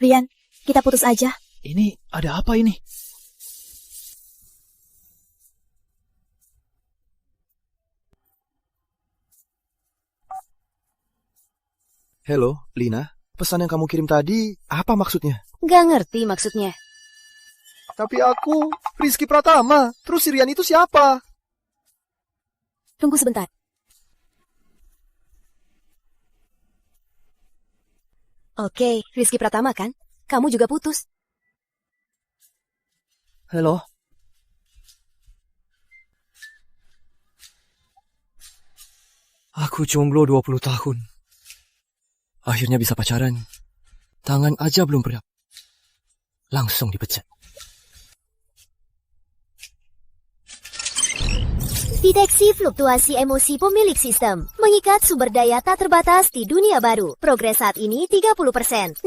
Rian, kita putus aja. Ini ada apa ini? Halo, Lina. Pesan yang kamu kirim tadi, apa maksudnya? Gak ngerti maksudnya. Tapi aku Rizky Pratama. Terus si Rian itu siapa? Tunggu sebentar. Oke, Rizky Pratama kan? Kamu juga putus. Halo. Aku jomblo 20 tahun. Akhirnya bisa pacaran. Tangan aja belum berat. Langsung dipecat. Deteksi fluktuasi emosi pemilik sistem. Mengikat sumber daya tak terbatas di dunia baru. Progres saat ini 30%, 60%,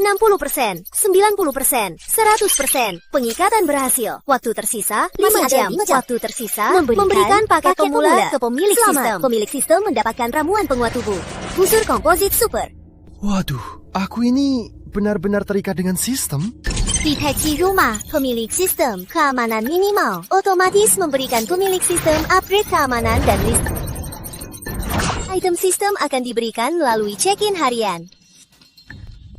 90%, 100%. Pengikatan berhasil. Waktu tersisa 5 jam. Waktu tersisa memberikan paket pemula ke pemilik sistem. Pemilik sistem mendapatkan ramuan penguat tubuh. Busur komposit super. Waduh, aku ini benar-benar terikat dengan sistem. Deteksi rumah, pemilik sistem, keamanan minimal, otomatis memberikan pemilik sistem upgrade keamanan dan listrik. Item sistem akan diberikan melalui check-in harian.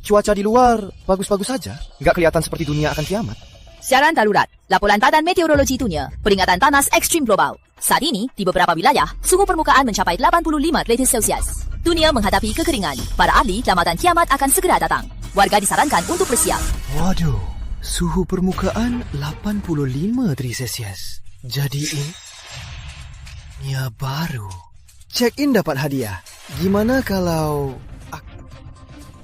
Cuaca di luar bagus-bagus saja. Nggak kelihatan seperti dunia akan kiamat. Siaran darurat, laporan Badan Meteorologi Dunia, peringatan panas ekstrim global. Saat ini, di beberapa wilayah, suhu permukaan mencapai 85 derajat Celcius. Dunia menghadapi kekeringan. Para ahli selamatan kiamat akan segera datang. Warga disarankan untuk bersiap. Waduh, suhu permukaan 85 derajat Celcius. Jadi ini ya baru. Check-in dapat hadiah. Gimana kalau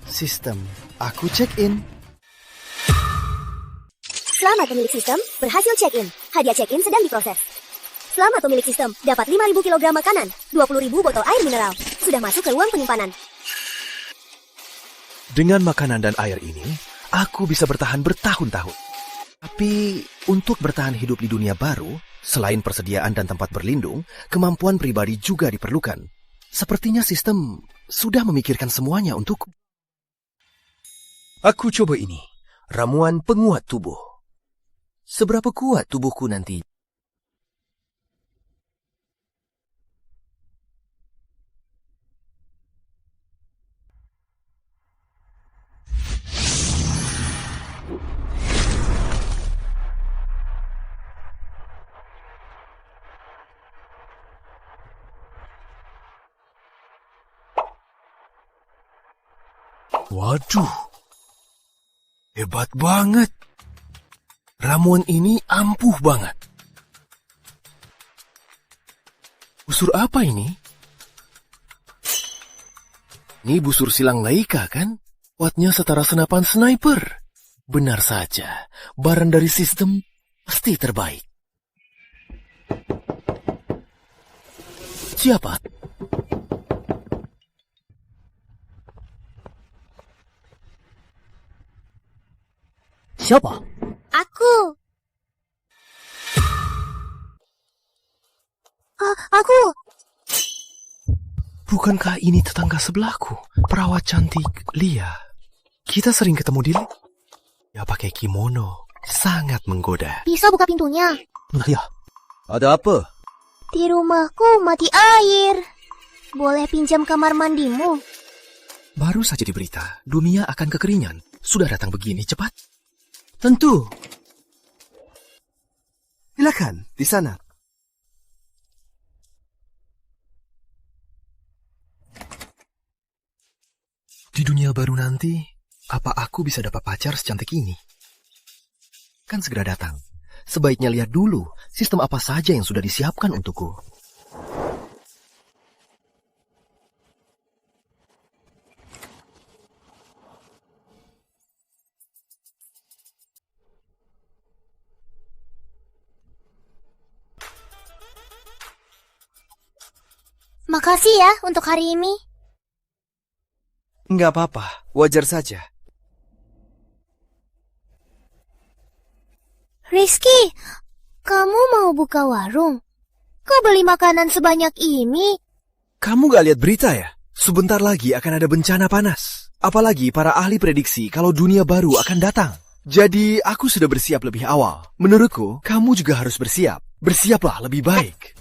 sistem aku check-in? Selamat pemilik sistem, berhasil check-in. Hadiah check-in sedang diproses. Selamat pemilik sistem, dapat 5.000 kg makanan, 20.000 botol air mineral. Sudah masuk ke ruang penyimpanan. Dengan makanan dan air ini, aku bisa bertahan bertahun-tahun. Tapi untuk bertahan hidup di dunia baru, selain persediaan dan tempat berlindung, kemampuan pribadi juga diperlukan. Sepertinya sistem sudah memikirkan semuanya untukku. Aku coba ini, ramuan penguat tubuh. Seberapa kuat tubuhku nanti? Waduh, hebat banget. Ramuan ini ampuh banget. Busur apa ini? Ini busur silang Laika kan? Kuatnya setara senapan sniper. Benar saja, barang dari sistem pasti terbaik. Siapa? Siapa? Aku. Aku. Bukankah ini tetangga sebelahku? Perawat cantik Lia. Kita sering ketemu di ya pakai kimono. Sangat menggoda. Bisa buka pintunya. Nah ya. Ada apa? Di rumahku mati air. Boleh pinjam kamar mandimu? Baru saja diberita, dunia akan kekeringan. Sudah datang begini cepat? Tentu. Silakan, di sana. Di dunia baru nanti, apa aku bisa dapat pacar secantik ini? Kan segera datang. Sebaiknya lihat dulu sistem apa saja yang sudah disiapkan untukku. Makasih ya untuk hari ini. Nggak apa-apa, wajar saja. Rizky, kamu mau buka warung? Kok beli makanan sebanyak ini? Kamu gak lihat berita ya? Sebentar lagi akan ada bencana panas. Apalagi para ahli prediksi kalau dunia baru akan datang. Jadi, aku sudah bersiap lebih awal. Menurutku, kamu juga harus bersiap. Bersiaplah lebih baik.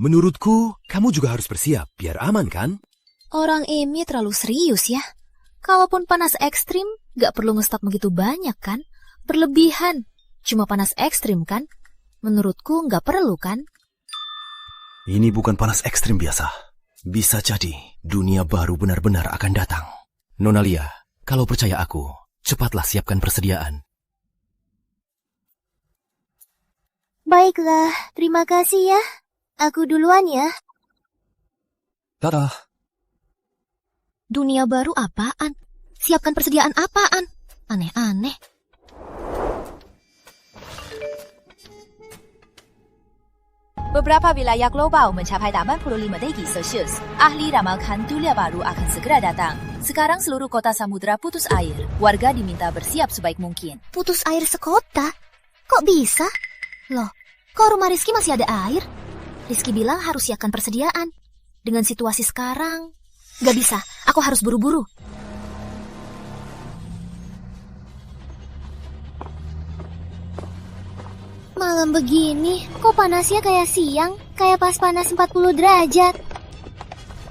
Menurutku, kamu juga harus bersiap, biar aman kan? Orang ini terlalu serius ya. Kalaupun panas ekstrim, gak perlu ngestok begitu banyak kan? Berlebihan. Cuma panas ekstrim kan? Menurutku gak perlu kan? Ini bukan panas ekstrim biasa. Bisa jadi dunia baru benar-benar akan datang. Nona Lia, kalau percaya aku, cepatlah siapkan persediaan. Baiklah, terima kasih ya. Aku duluan ya. Dadah. Dunia baru apaan? Siapkan persediaan apaan? Aneh-aneh. Beberapa wilayah global mencapai 85 derajat Celsius. Ahli ramalkan dunia baru akan segera datang. Sekarang seluruh kota samudra putus air. Warga diminta bersiap sebaik mungkin. Putus air sekota? Kok bisa? Loh, kok rumah Rizky masih ada air? Rizky bilang harus siapkan persediaan. Dengan situasi sekarang, gak bisa. Aku harus buru-buru. Malam begini, kok panasnya kayak siang? Kayak pas panas 40 derajat.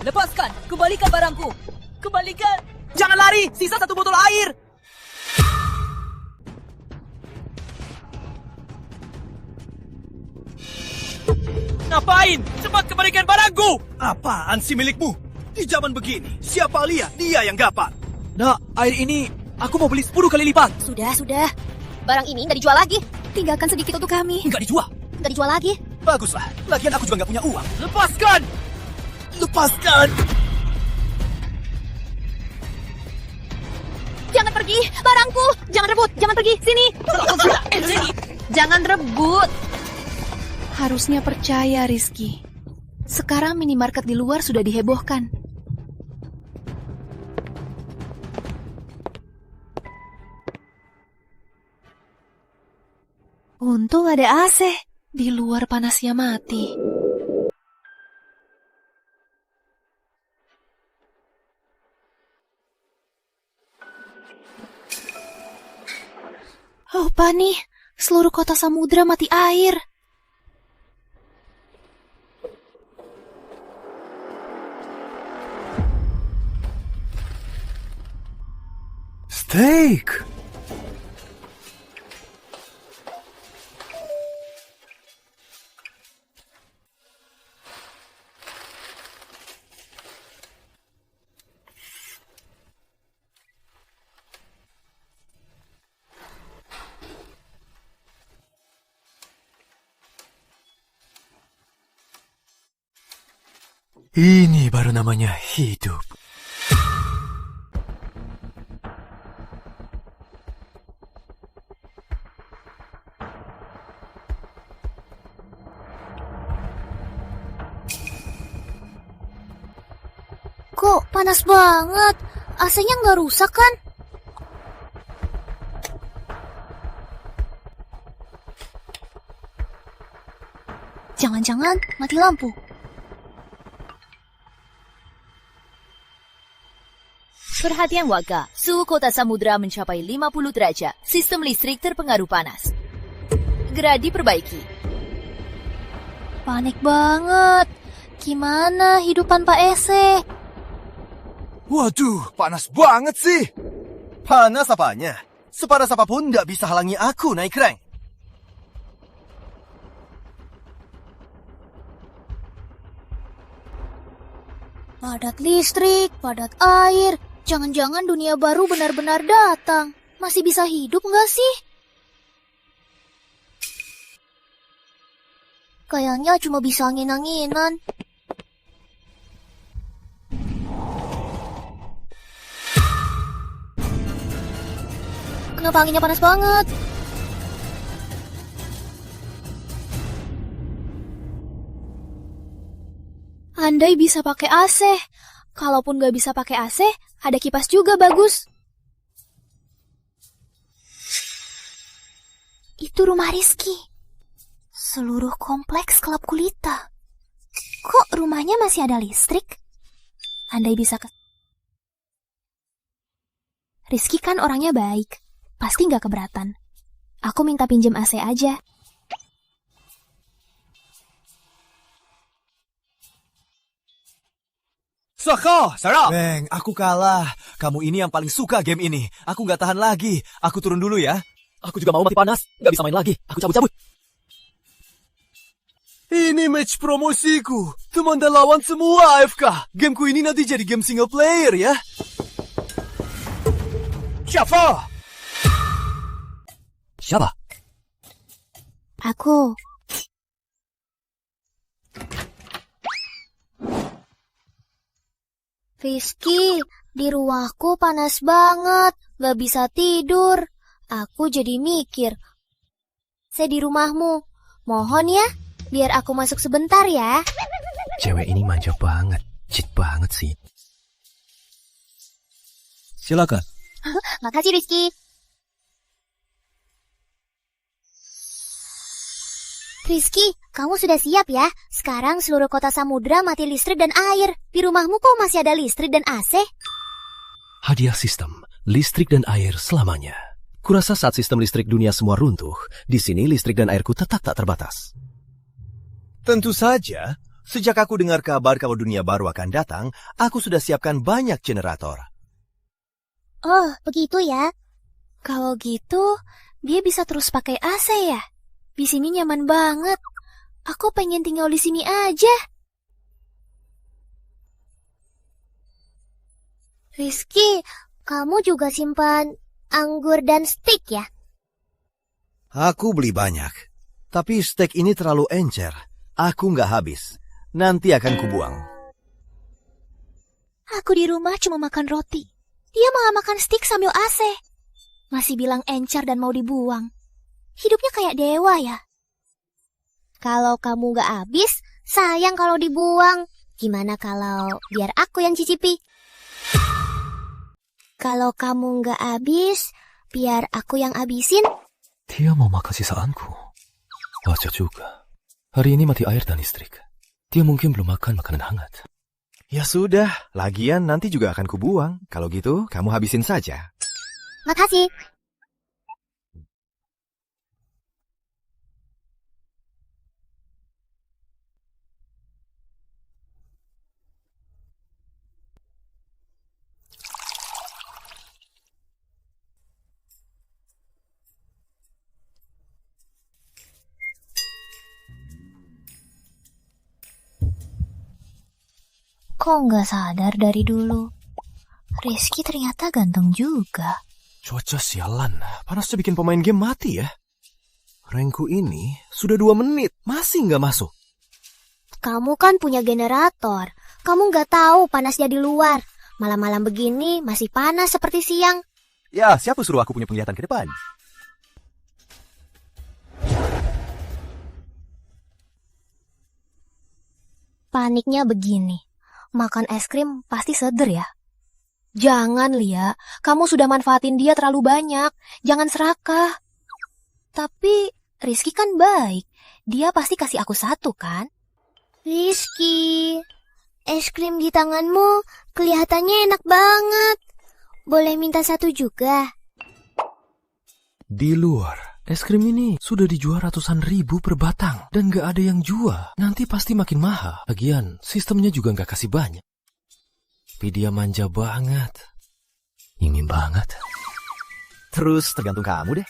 Lepaskan! Kembalikan barangku! Kembalikan! Jangan lari! Sisa 1 botol air! Ngapain? Cepat kembalikan barangku! Apaan sih milikmu? Di zaman begini, siapa lihat dia yang dapat. Nak, air ini aku mau beli 10 kali lipat. Sudah. Barang ini gak dijual lagi. Tinggalkan sedikit untuk kami. Enggak dijual. Gak dijual lagi. Baguslah, lagian aku juga nggak punya uang. Lepaskan! Lepaskan! Jangan pergi, barangku. Jangan rebut, jangan pergi. Sini. Jangan rebut. Harusnya percaya, Rizky. Sekarang minimarket di luar sudah dihebohkan. Untung ada AC. Di luar panasnya mati. Apa nih? Seluruh kota samudra mati air. Steak! Ini baru namanya hidup. Kok panas banget? AC-nya nggak rusak kan? Jangan-jangan mati lampu. Perhatian warga, suhu kota samudra mencapai 50 derajat. Sistem listrik terpengaruh panas. Segera diperbaiki. Panik banget. Gimana hidup tanpa AC? Waduh, panas banget sih. Panas apanya? Sepanas apapun nggak bisa halangi aku naik rank. Padat listrik, padat air. Jangan-jangan dunia baru benar-benar datang. Masih bisa hidup nggak sih? Kayaknya cuma bisa angin-anginan. Kenapa anginnya panas banget? Andai bisa pakai AC. Kalaupun gak bisa pakai AC, ada kipas juga bagus. Itu rumah Rizky. Seluruh kompleks Kelab Gulita. Kok rumahnya masih ada listrik? Andai bisa ke... Rizky kan orangnya baik. Pasti nggak keberatan. Aku minta pinjem AC aja. Soko, Sarah. Beng, aku kalah. Kamu ini yang paling suka game ini. Aku nggak tahan lagi. Aku turun dulu ya. Aku juga mau mati panas. Nggak bisa main lagi. Aku cabut-cabut. Ini match promosiku. Teman dan lawan semua AFK. Gameku ini nanti jadi game single player ya. Siapa? Siapa? Aku. Rizky, di rumahku panas banget, gak bisa tidur. Aku jadi mikir, saya di rumahmu, mohon ya, biar aku masuk sebentar ya. Cewek ini manja banget, cheat banget sih. Silakan. Makasih Rizky. Rizky, kamu sudah siap ya? Sekarang seluruh kota samudra mati listrik dan air. Di rumahmu kok masih ada listrik dan AC? Hadiah sistem, listrik dan air selamanya. Kurasa saat sistem listrik dunia semua runtuh, di sini listrik dan airku tetap tak terbatas. Tentu saja, sejak aku dengar kabar kalau dunia baru akan datang, aku sudah siapkan banyak generator. Oh, begitu ya? Kalau gitu, dia bisa terus pakai AC ya? Di sini nyaman banget. Aku pengen tinggal di sini aja. Rizky, kamu juga simpan anggur dan stik ya? Aku beli banyak, tapi steak ini terlalu encer. Aku nggak habis. Nanti akan kubuang. Aku di rumah cuma makan roti. Dia malah makan stik sambil AC. Masih bilang encer dan mau dibuang. Hidupnya kayak dewa ya. Kalau kamu gak habis, sayang kalau dibuang. Gimana kalau biar aku yang cicipi? Kalau kamu gak habis, biar aku yang habisin. Dia mau makan sisaanku. Wajar juga. Hari ini mati air dan listrik. Dia mungkin belum makan makanan hangat. Ya sudah, lagian nanti juga akan kubuang. Kalau gitu, kamu habisin saja. Makasih. Kok nggak sadar dari dulu? Rizky ternyata ganteng juga. Cuaca sialan, panasnya bikin pemain game mati ya. Rankku ini sudah 2 menit, masih nggak masuk. Kamu kan punya generator. Kamu gak tahu panasnya di luar. Malam-malam begini masih panas seperti siang. Ya, siapa suruh aku punya penglihatan ke depan? Paniknya begini. Makan es krim pasti seger ya? Jangan, Lia. Kamu sudah manfaatin dia terlalu banyak. Jangan serakah. Tapi Rizky kan baik. Dia pasti kasih aku 1 kan? Rizky, es krim di tanganmu kelihatannya enak banget. Boleh minta 1 juga? Di luar, es krim ini sudah dijual ratusan ribu per batang. Dan gak ada yang jual. Nanti pasti makin mahal. Lagian, sistemnya juga gak kasih banyak. Tapi dia manja banget. Ingin banget. Terus tergantung kamu deh.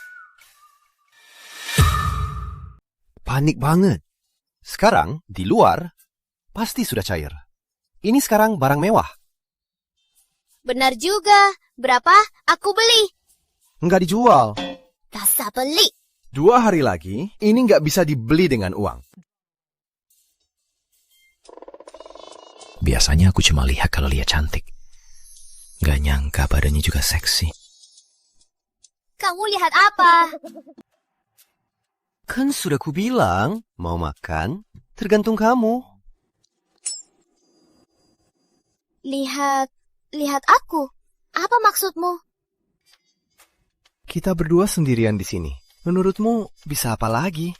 Panik banget. Sekarang, di luar, pasti sudah cair. Ini sekarang barang mewah. Benar juga. Berapa? Aku beli. Nggak dijual. Dasar beli. 2 hari lagi, ini nggak bisa dibeli dengan uang. Biasanya aku cuma lihat kalau Lia cantik. Gak nyangka badannya juga seksi. Kamu lihat apa? Kan sudah kubilang, mau makan, tergantung kamu. Lihat aku. Apa maksudmu? Kita berdua sendirian di sini. Menurutmu bisa apa lagi?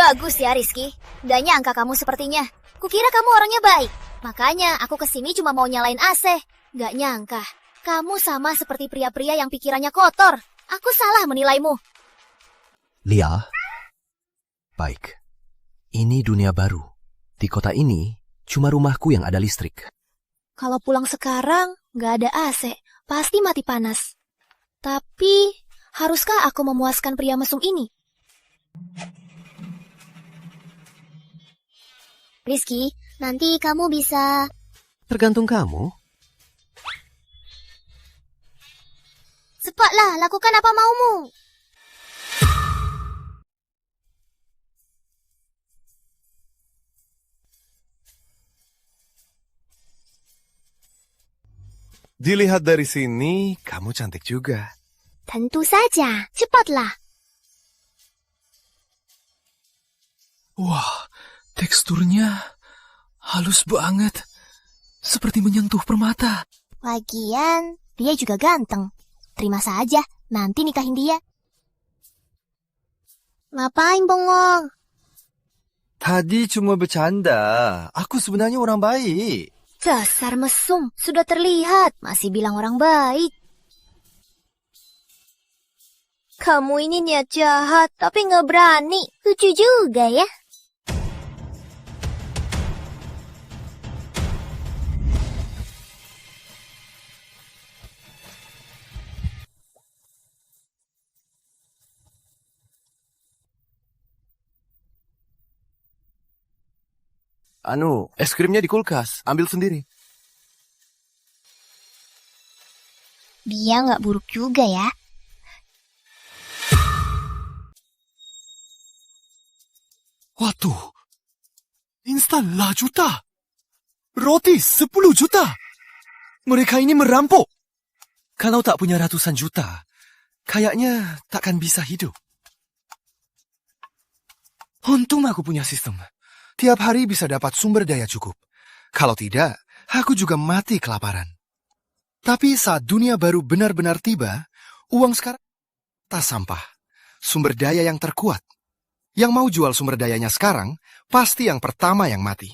Bagus ya, Rizky. Gak nyangka kamu sepertinya. Kukira kamu orangnya baik. Makanya aku kesini cuma mau nyalain AC. Gak nyangka. Kamu sama seperti pria-pria yang pikirannya kotor. Aku salah menilaimu. Lia, baik. Ini dunia baru. Di kota ini, cuma rumahku yang ada listrik. Kalau pulang sekarang, gak ada AC. Pasti mati panas. Tapi, haruskah aku memuaskan pria mesum ini? Rizky, nanti kamu bisa... Tergantung kamu. Cepatlah, lakukan apa maumu. Dilihat dari sini, kamu cantik juga. Tentu saja, cepatlah. Wah, teksturnya halus banget. Seperti menyentuh permata. Lagian, dia juga ganteng. Terima saja, nanti nikahin dia. Ngapain bengong? Tadi cuma bercanda. Aku sebenarnya orang baik. Dasar mesum, sudah terlihat. Masih bilang orang baik. Kamu ini niat jahat, tapi nggak berani. Lucu juga ya. Es krimnya di kulkas. Ambil sendiri. Dia nggak buruk juga ya. Waduh, instan lah juta. Roti 10 juta. Mereka ini merampok. Kalau tak punya ratusan juta, kayaknya takkan bisa hidup. Untung aku punya sistem. Tiap hari bisa dapat sumber daya cukup. Kalau tidak, aku juga mati kelaparan. Tapi saat dunia baru benar-benar tiba, uang sekarang tas sampah. Sumber daya yang terkuat. Yang mau jual sumber dayanya sekarang, pasti yang pertama yang mati.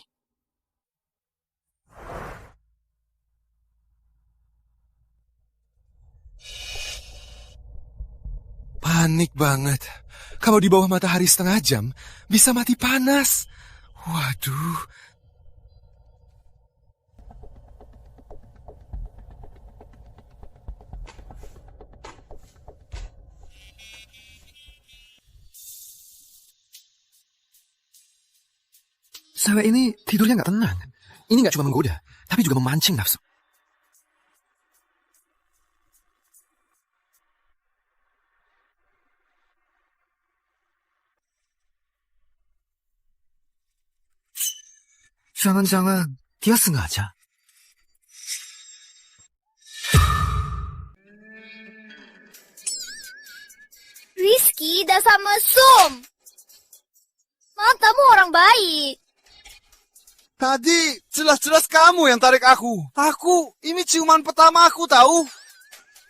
Panik banget. Kalau di bawah matahari setengah jam, bisa mati panas. Waduh. Cewek ini tidurnya nggak tenang. Ini nggak cuma menggoda, tapi juga memancing nafsu. Jangan-jangan dia sengaja. Rizky, dasar mesum. Matamu orang baik. Tadi jelas-jelas kamu yang tarik aku. Ini ciuman pertama aku tahu.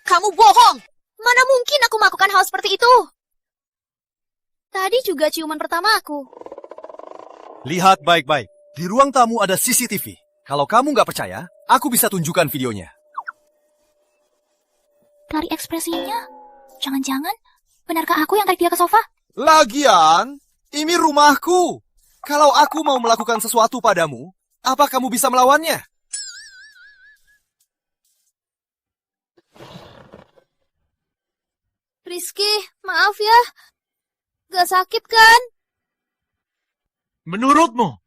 Kamu bohong. Mana mungkin aku melakukan hal seperti itu? Tadi juga ciuman pertama aku. Lihat baik-baik. Di ruang tamu ada CCTV. Kalau kamu nggak percaya, aku bisa tunjukkan videonya. Dari ekspresinya, jangan-jangan benarkah aku yang tarik dia ke sofa? Lagian, ini rumahku. Kalau aku mau melakukan sesuatu padamu, apa kamu bisa melawannya? Rizky, maaf ya. Gak sakit kan? Menurutmu?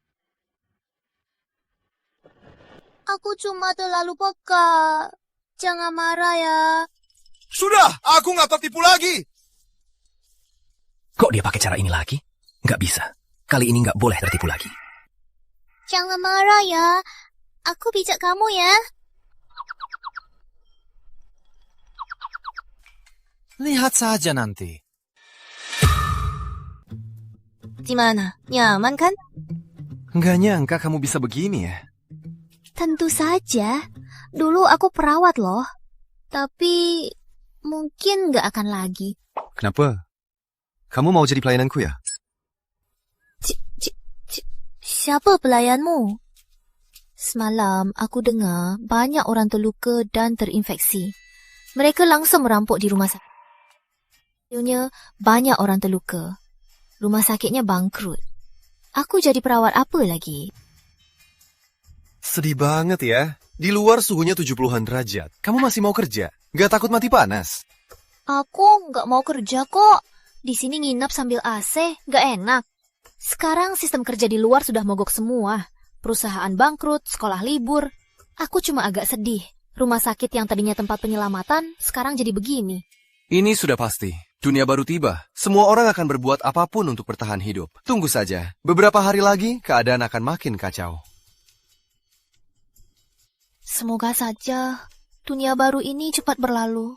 Aku cuma terlalu peka. Jangan marah ya. Sudah, aku nggak tertipu lagi. Kok dia pakai cara ini lagi? Nggak bisa. Kali ini nggak boleh tertipu lagi. Jangan marah ya. Aku pijak kamu ya. Lihat saja nanti. Gimana? Nyaman kan? Nggak nyangka kamu bisa begini ya. Tentu saja. Dulu aku perawat loh. Tapi mungkin nggak akan lagi. Kenapa? Kamu mau jadi pelayananku ya? Siapa pelayanmu? Semalam aku dengar banyak orang terluka dan terinfeksi. Mereka langsung merampok di rumah sakit. Banyak orang terluka. Rumah sakitnya bangkrut. Aku jadi perawat apa lagi? Sedih banget ya. Di luar suhunya 70-an derajat. Kamu masih mau kerja? Gak takut mati panas? Aku nggak mau kerja kok. Di sini nginep sambil AC, nggak enak. Sekarang sistem kerja di luar sudah mogok semua. Perusahaan bangkrut, sekolah libur. Aku cuma agak sedih. Rumah sakit yang tadinya tempat penyelamatan, sekarang jadi begini. Ini sudah pasti. Dunia baru tiba. Semua orang akan berbuat apapun untuk bertahan hidup. Tunggu saja. Beberapa hari lagi, keadaan akan makin kacau. Semoga saja dunia baru ini cepat berlalu.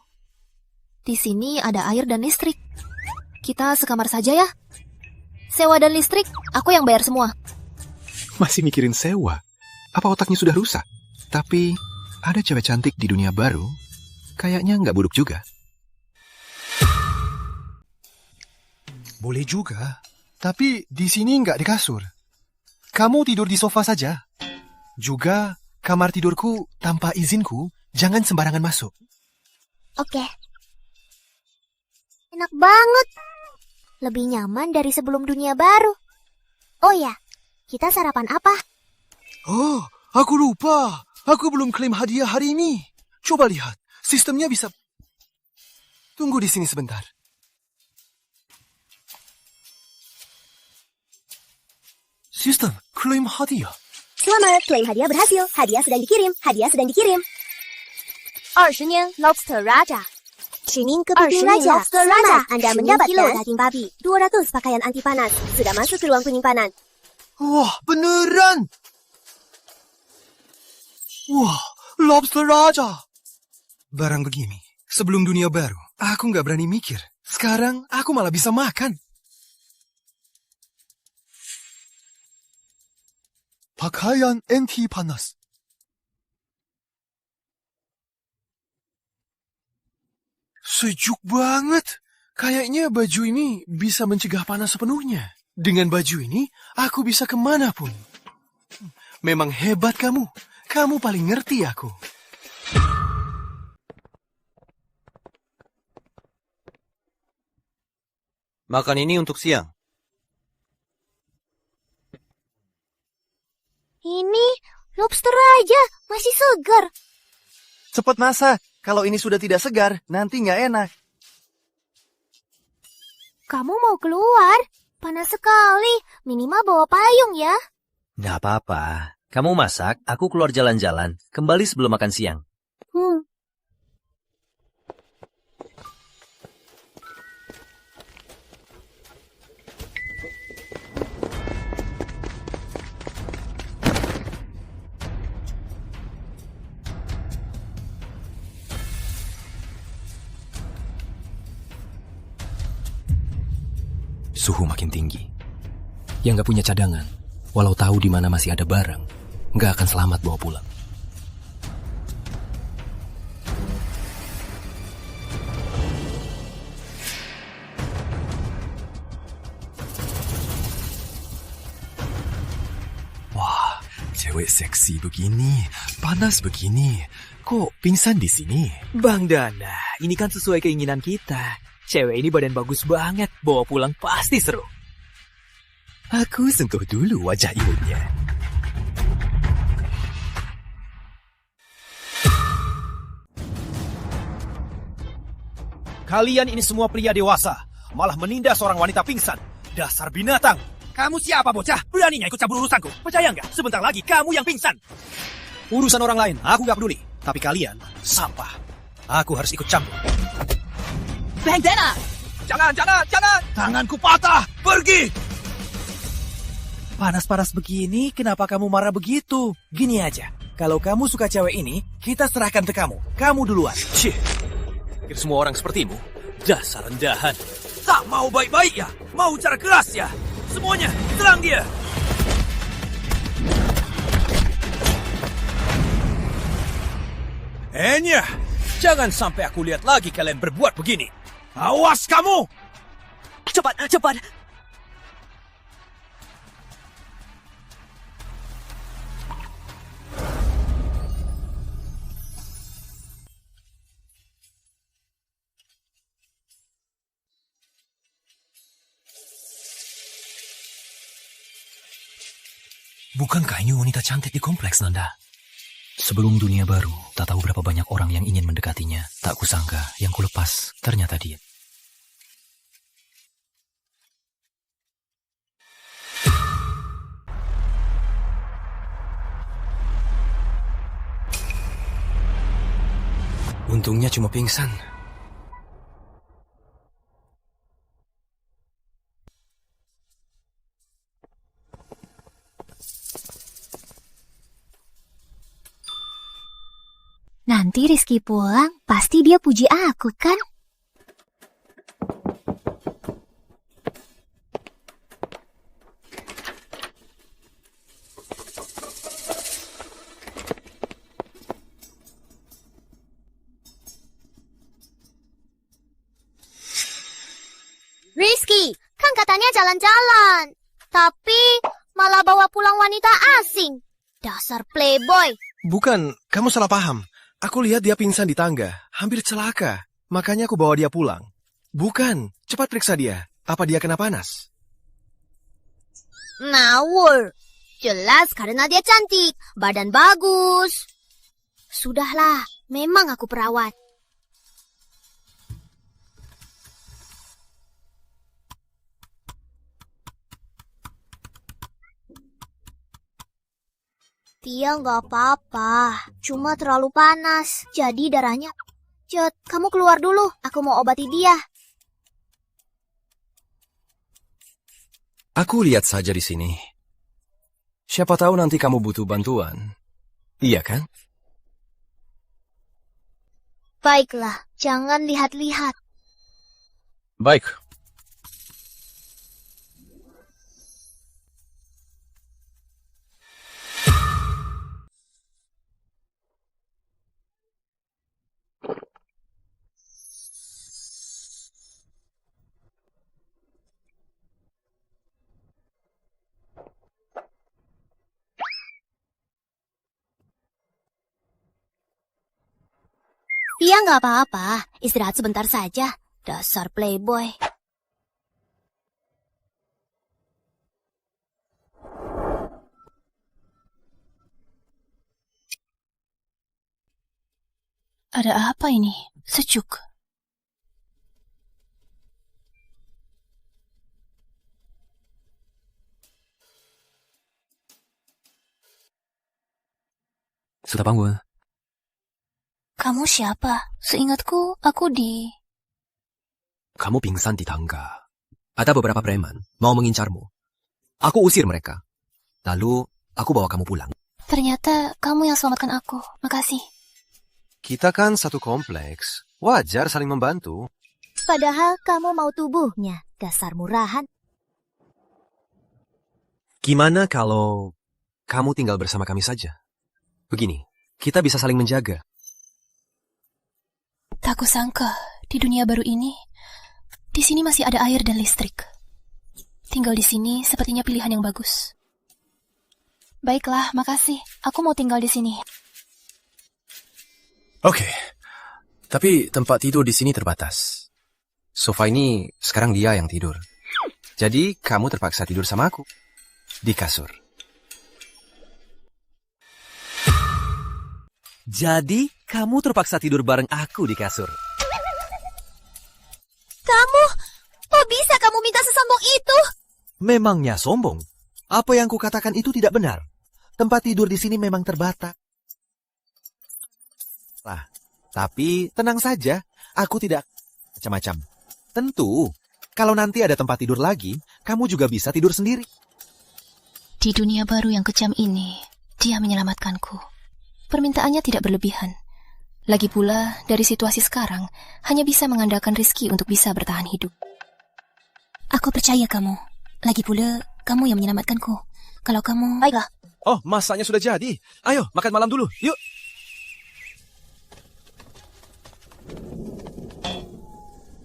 Di sini ada air dan listrik. Kita sekamar saja ya. Sewa dan listrik, aku yang bayar semua. Masih mikirin sewa? Apa otaknya sudah rusak? Tapi ada cewek cantik di dunia baru, kayaknya nggak buruk juga. Boleh juga, tapi di sini nggak di kasur. Kamu tidur di sofa saja. Juga kamar tidurku tanpa izinku, jangan sembarangan masuk. Oke. Enak banget. Lebih nyaman dari sebelum dunia baru. Oh ya, kita sarapan apa? Oh, aku lupa. Aku belum klaim hadiah hari ini. Coba lihat, sistemnya bisa... Tunggu di sini sebentar. Sistem, klaim hadiah. Selamat, klaim hadiah berhasil. Hadiah sedang dikirim. Hadiah sedang dikirim. 20年 Lobster Raja. 10 kepiting raja. Selamat, Anda mendapatkan daging babi. 200 pakaian anti panas. Sudah masuk ke ruang penyimpanan. Wah, beneran! Wah, Lobster Raja! Barang begini, sebelum dunia baru, aku nggak berani mikir. Sekarang, aku malah bisa makan. Pakaian anti panas. Sejuk banget. Kayaknya baju ini bisa mencegah panas sepenuhnya. Dengan baju ini, aku bisa kemanapun. Memang hebat kamu. Kamu paling ngerti aku. Makan ini untuk siang. Ini lobster raja, masih segar. Cepat masak. Kalau ini sudah tidak segar, nanti nggak enak. Kamu mau keluar? Panas sekali. Minimal bawa payung ya. Nggak apa-apa. Kamu masak, aku keluar jalan-jalan. Kembali sebelum makan siang. Suhu makin tinggi. Yang gak punya cadangan, walau tahu di mana masih ada barang, gak akan selamat bawa pulang. Wah, cewek seksi begini, panas begini. Kok pingsan di sini? Bang Dana, ini kan sesuai keinginan kita. Cewek ini badan bagus banget, bawa pulang pasti seru. Aku sentuh dulu wajah ibunya. Kalian ini semua pria dewasa, malah menindas seorang wanita pingsan. Dasar binatang. Kamu siapa bocah? Beraninya ikut campur urusanku. Percaya nggak? Sebentar lagi kamu yang pingsan. Urusan orang lain, aku nggak peduli. Tapi kalian, sampah. Aku harus ikut campur. Bang Dana! Jangan! Tanganku patah! Pergi! Panas-panas begini, kenapa kamu marah begitu? Gini aja, kalau kamu suka cewek ini, kita serahkan ke kamu. Kamu duluan. Cih, pikir semua orang sepertimu? Dasar rendahan. Tak mau baik-baik ya? Mau cara keras ya? Semuanya, serang dia! Enya, jangan sampai aku lihat lagi kalian berbuat begini. Awas kamu! Cepat! Bukankah ini wanita cantik di kompleks, Nanda? Sebelum dunia baru, tak tahu berapa banyak orang yang ingin mendekatinya. Tak kusangka, yang kulepas ternyata dia. Untungnya cuma pingsan. Nanti Rizky pulang, pasti dia puji aku, kan? Rizky, kan katanya jalan-jalan. Tapi malah bawa pulang wanita asing. Dasar playboy. Bukan, kamu salah paham. Aku lihat dia pingsan di tangga, hampir celaka. Makanya aku bawa dia pulang. Bukan, cepat periksa dia. Apa dia kena panas? Ngawur. Jelas karena dia cantik, badan bagus. Sudahlah, memang aku perawat. Dia nggak apa-apa, cuma terlalu panas, jadi darahnya. Cet, kamu keluar dulu, aku mau obati dia. Aku lihat saja di sini. Siapa tahu nanti kamu butuh bantuan. Iya kan? Baiklah, jangan lihat-lihat. Baik. Dia nggak apa-apa, istirahat sebentar saja. Dasar playboy. Ada apa ini? Sejuk. Sudah bangun. Kamu siapa? Seingatku, aku di... Kamu pingsan di tangga. Ada beberapa preman mau mengincarmu. Aku usir mereka. Lalu, aku bawa kamu pulang. Ternyata kamu yang selamatkan aku. Makasih. Kita kan satu kompleks. Wajar saling membantu. Padahal kamu mau tubuhnya, dasar murahan. Gimana kalau kamu tinggal bersama kami saja? Begini, kita bisa saling menjaga. Tak kusangka, di dunia baru ini, di sini masih ada air dan listrik. Tinggal di sini sepertinya pilihan yang bagus. Baiklah, makasih. Aku mau tinggal di sini. Oke. Tapi tempat tidur di sini terbatas. Sofa ini sekarang dia yang tidur. Jadi kamu terpaksa tidur sama aku. Di kasur. Jadi, kamu terpaksa tidur bareng aku di kasur. Kamu, kok bisa kamu minta sesombong itu? Memangnya sombong? Apa yang kukatakan itu tidak benar. Tempat tidur di sini memang terbatas. Lah, tapi tenang saja, aku tidak macam-macam. Tentu, kalau nanti ada tempat tidur lagi, kamu juga bisa tidur sendiri. Di dunia baru yang kejam ini, dia menyelamatkanku. Permintaannya tidak berlebihan. Lagi pula, dari situasi sekarang, hanya bisa mengandalkan Rizky untuk bisa bertahan hidup. Aku percaya kamu. Lagi pula, kamu yang menyelamatkanku. Kalau kamu... Baiklah. Oh, masaknya sudah jadi. Ayo, makan malam dulu. Yuk.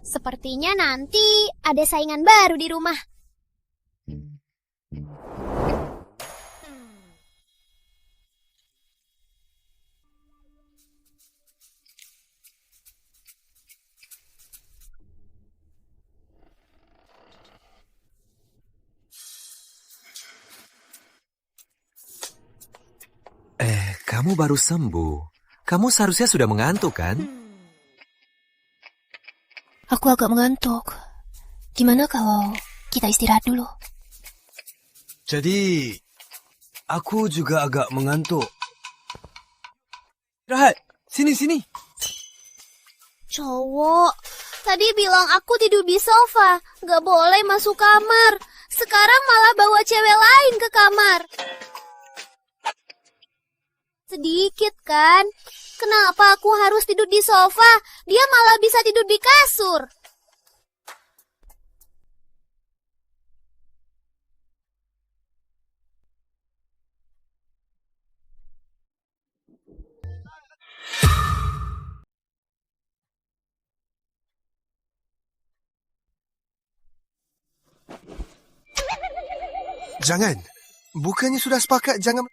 Sepertinya nanti ada saingan baru di rumah. Kamu baru sembuh. Kamu seharusnya sudah mengantuk, kan? Aku agak mengantuk. Gimana kalau kita istirahat dulu? Jadi, aku juga agak mengantuk. Rahat, sini. Cowok, tadi bilang aku tidur di sofa, gak boleh masuk kamar. Sekarang malah bawa cewek lain ke kamar. Sedikit kan? Kenapa aku harus tidur di sofa? Dia malah bisa tidur di kasur. Jangan. Bukannya sudah sepakat jangan...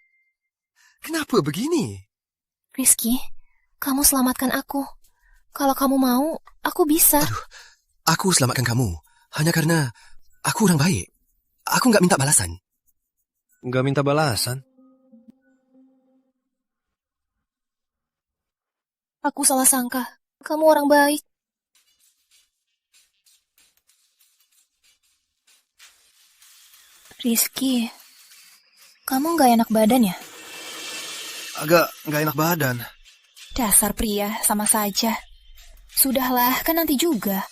Kenapa begini? Rizky, kamu selamatkan aku. Kalau kamu mau, aku bisa. Aku selamatkan kamu hanya karena aku orang baik. Aku nggak minta balasan. Nggak minta balasan? Aku salah sangka. Kamu orang baik. Rizky, kamu nggak enak badan ya? Agak nggak enak badan. Dasar pria, sama saja. Sudahlah, kan nanti juga.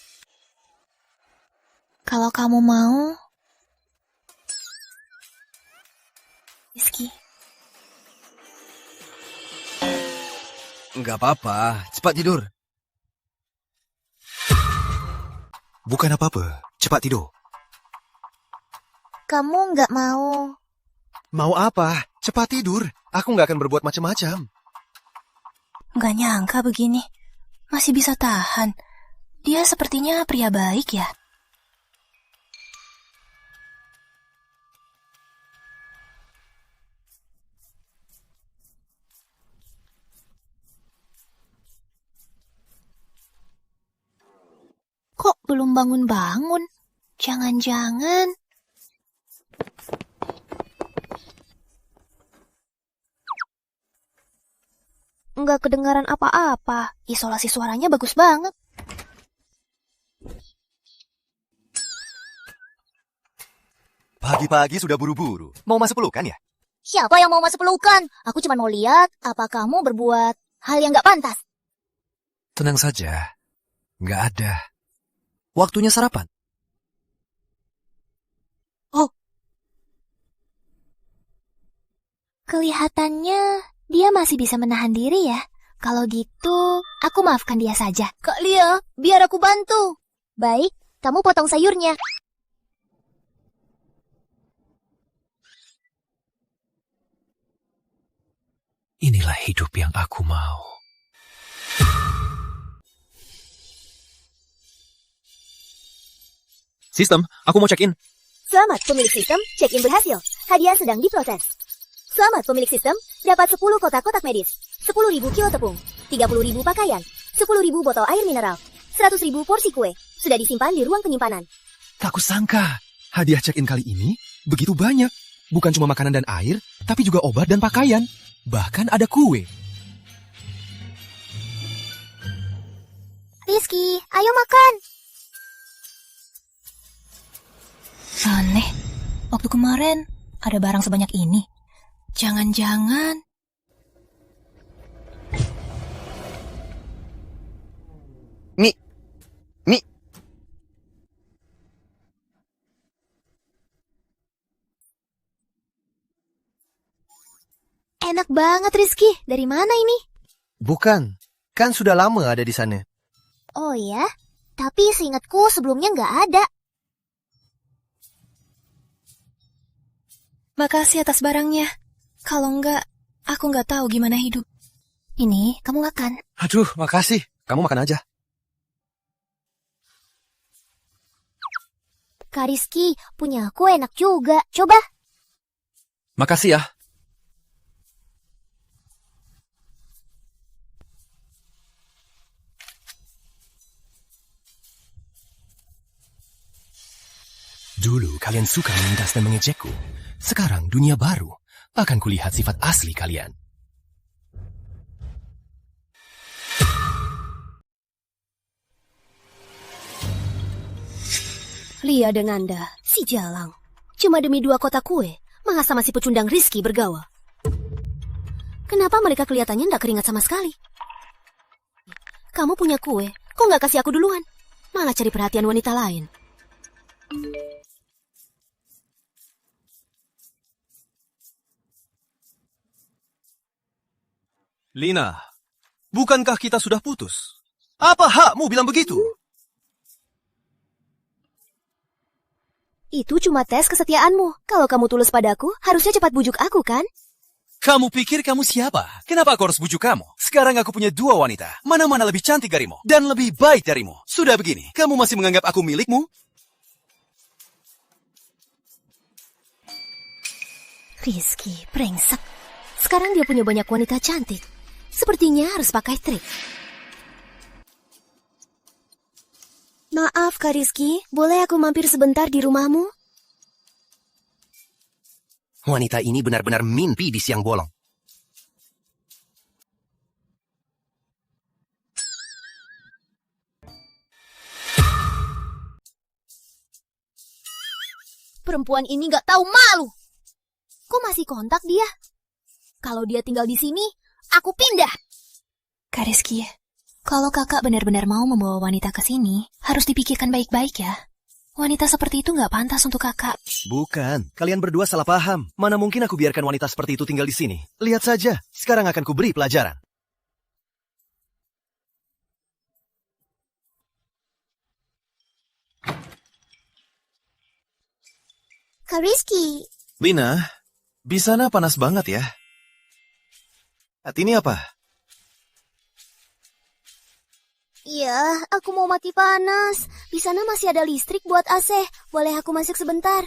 Kalau kamu mau... Rizky. Nggak apa-apa, cepat tidur. Bukan apa-apa, cepat tidur. Kamu nggak mau? Mau apa? Cepat tidur. Aku nggak akan berbuat macam-macam. Nggak nyangka begini. Masih bisa tahan. Dia sepertinya pria baik ya. Kok belum bangun-bangun? Jangan-jangan... Nggak kedengaran apa-apa. Isolasi suaranya bagus banget. Pagi-pagi sudah buru-buru. Mau masuk pelukan ya? Siapa yang mau masuk pelukan? Aku cuma mau lihat apa kamu berbuat hal yang nggak pantas. Tenang saja. Nggak ada. Waktunya sarapan. Oh. Kelihatannya dia masih bisa menahan diri ya. Kalau gitu, aku maafkan dia saja. Kak Lia, biar aku bantu. Baik, kamu potong sayurnya. Inilah hidup yang aku mau. Sistem, aku mau check-in. Selamat pemilik sistem, check-in berhasil. Hadiah sedang diproses. Selamat pemilik sistem, dapat 10 kotak-kotak medis, 10.000 kilo tepung, 30.000 pakaian, 10.000 botol air mineral, 100.000 porsi kue. Sudah disimpan di ruang penyimpanan. Tak kusangka, hadiah check-in kali ini begitu banyak. Bukan cuma makanan dan air, tapi juga obat dan pakaian. Bahkan ada kue. Rizky, ayo makan. Aneh, waktu kemarin ada barang sebanyak ini. Jangan-jangan... Mi. Enak banget Rizky, dari mana ini? Bukan, kan sudah lama ada di sana. Oh ya, tapi seingatku sebelumnya nggak ada. Makasih atas barangnya. Kalau enggak, aku nggak tahu gimana hidup. Ini, kamu makan. Aduh, makasih. Kamu makan aja. Kak Rizky, punya aku enak juga. Coba. Makasih ya. Dulu kalian suka menindas dan mengejekku. Sekarang dunia baru. Akan kulihat sifat asli kalian. Lia dan Anda, si jalang. Cuma demi 2 kotak kue, masa sama si pecundang Rizky bergaul. Kenapa mereka kelihatannya nggak keringat sama sekali? Kamu punya kue, kok nggak kasih aku duluan? Malah cari perhatian wanita lain. Lina, bukankah kita sudah putus? Apa hakmu bilang begitu? Itu cuma tes kesetiaanmu. Kalau kamu tulus padaku, harusnya cepat bujuk aku, kan? Kamu pikir kamu siapa? Kenapa aku harus bujuk kamu? Sekarang aku punya 2 wanita. Mana-mana lebih cantik darimu. Dan lebih baik darimu. Sudah begini, kamu masih menganggap aku milikmu? Rizky, brengsek. Sekarang dia punya banyak wanita cantik. Sepertinya harus pakai trik. Maaf, Kak Rizky. Boleh aku mampir sebentar di rumahmu? Wanita ini benar-benar mimpi di siang bolong. Perempuan ini nggak tahu malu. Kok masih kontak dia? Kalau dia tinggal di sini, aku pindah. Kak Rizky, kalau kakak benar-benar mau membawa wanita ke sini, harus dipikirkan baik-baik ya. Wanita seperti itu nggak pantas untuk kakak. Bukan, kalian berdua salah paham. Mana mungkin aku biarkan wanita seperti itu tinggal di sini. Lihat saja, sekarang akan kuberi pelajaran. Kak Rizky, Lina, di sana panas banget ya. Ini apa? iya, aku mau mati panas. Di sana masih ada listrik buat AC. Boleh aku masuk sebentar?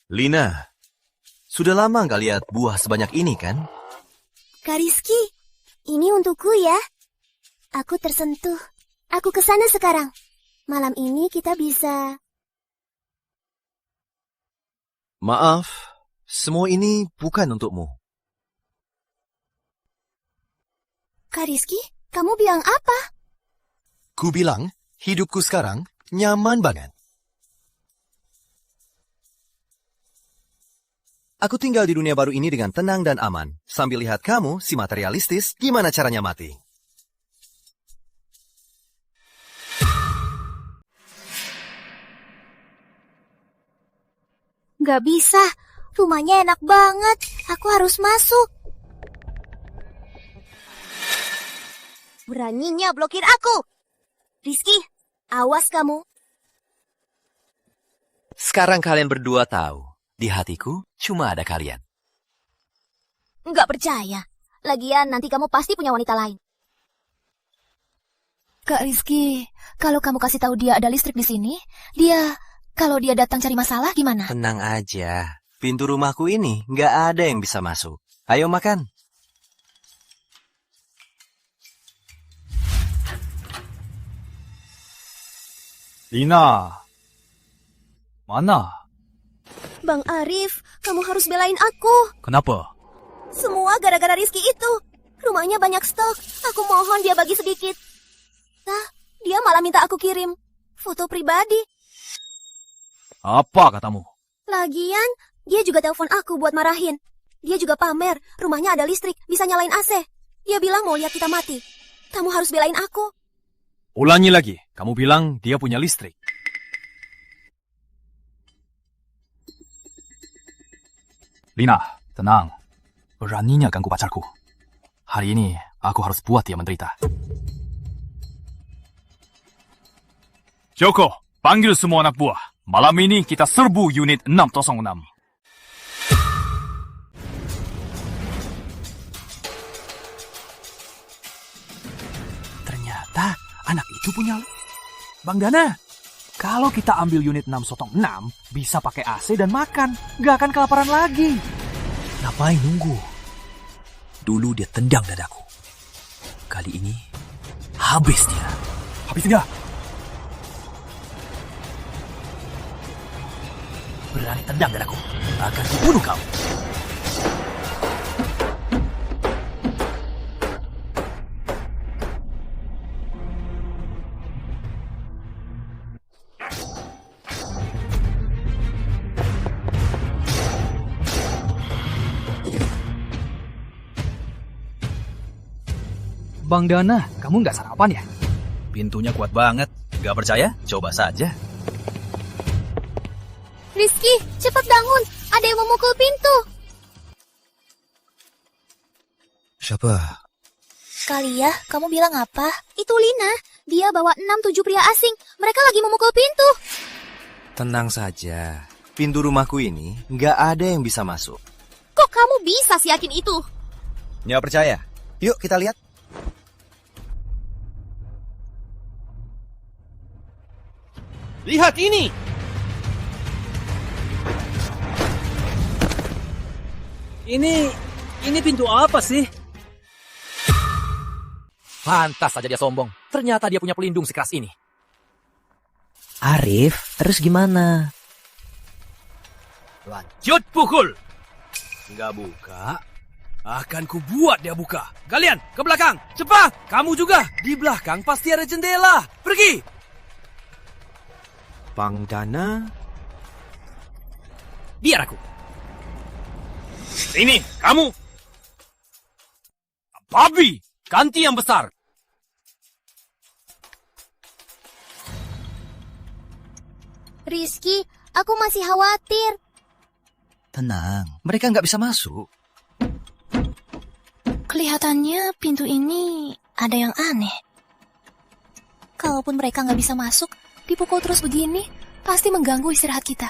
Lina, sudah lama nggak lihat buah sebanyak ini kan? Kak Rizky, ini untukku ya. Aku tersentuh. Aku ke sana sekarang. Malam ini kita bisa... Maaf, semua ini bukan untukmu. Kak Rizky, kamu bilang apa? Ku bilang, hidupku sekarang nyaman banget. Aku tinggal di dunia baru ini dengan tenang dan aman. Sambil lihat kamu, si materialistis, gimana caranya mati. Gak bisa, rumahnya enak banget. Aku harus masuk. Beraninya blokir aku. Rizky, awas kamu. Sekarang kalian berdua tahu, di hatiku cuma ada kalian. Nggak percaya. Lagian nanti kamu pasti punya wanita lain. Kak Rizky, kalau kamu kasih tahu dia ada listrik di sini, kalau dia datang cari masalah gimana? Tenang aja, pintu rumahku ini nggak ada yang bisa masuk. Ayo makan. Lina, mana? Bang Arif, kamu harus belain aku. Kenapa? Semua gara-gara Rizky itu. Rumahnya banyak stok. Aku mohon dia bagi sedikit. Nah, dia malah minta aku kirim foto pribadi. Apa katamu? Lagian, dia juga telepon aku buat marahin. Dia juga pamer, rumahnya ada listrik, bisa nyalain AC. Dia bilang mau lihat kita mati. Kamu harus belain aku. Ulangi lagi, kamu bilang dia punya listrik. Lina, tenang. Beraninya ganggu pacarku. Hari ini, aku harus buat dia menderita. Joko, panggil semua anak buah. Malam ini kita serbu unit 606. Ternyata anak itu punya... Bang Dana, kalau kita ambil unit 606, bisa pakai AC dan makan. Gak akan kelaparan lagi. Ngapain nunggu? Dulu dia tendang dadaku. Kali ini, habis dia. Habis dia? Berani tendang dadaku, akan kubunuh kau. Bang Dana, kamu nggak sarapan ya? Pintunya kuat banget. Nggak percaya? Coba saja. Rizky, cepat bangun. Ada yang memukul pintu. Siapa? Kalia, kamu bilang apa? Itu Lina. Dia bawa 6-7 pria asing. Mereka lagi memukul pintu. Tenang saja. Pintu rumahku ini nggak ada yang bisa masuk. Kok kamu bisa yakin itu? Nggak percaya? Yuk kita lihat. Lihat ini! Ini pintu apa sih? Pantas saja dia sombong. Ternyata dia punya pelindung sekeras ini. Arif, terus gimana? Lanjut pukul! Nggak buka, akan kubuat dia buka. Kalian, ke belakang, cepat! Kamu juga, di belakang pasti ada jendela. Pergi! Bang Dana? Biar aku. Ini, kamu! Babi, ganti yang besar. Rizky, aku masih khawatir. Tenang, mereka nggak bisa masuk. Kelihatannya pintu ini ada yang aneh. Kalaupun mereka nggak bisa masuk, dipukul terus begini, pasti mengganggu istirahat kita.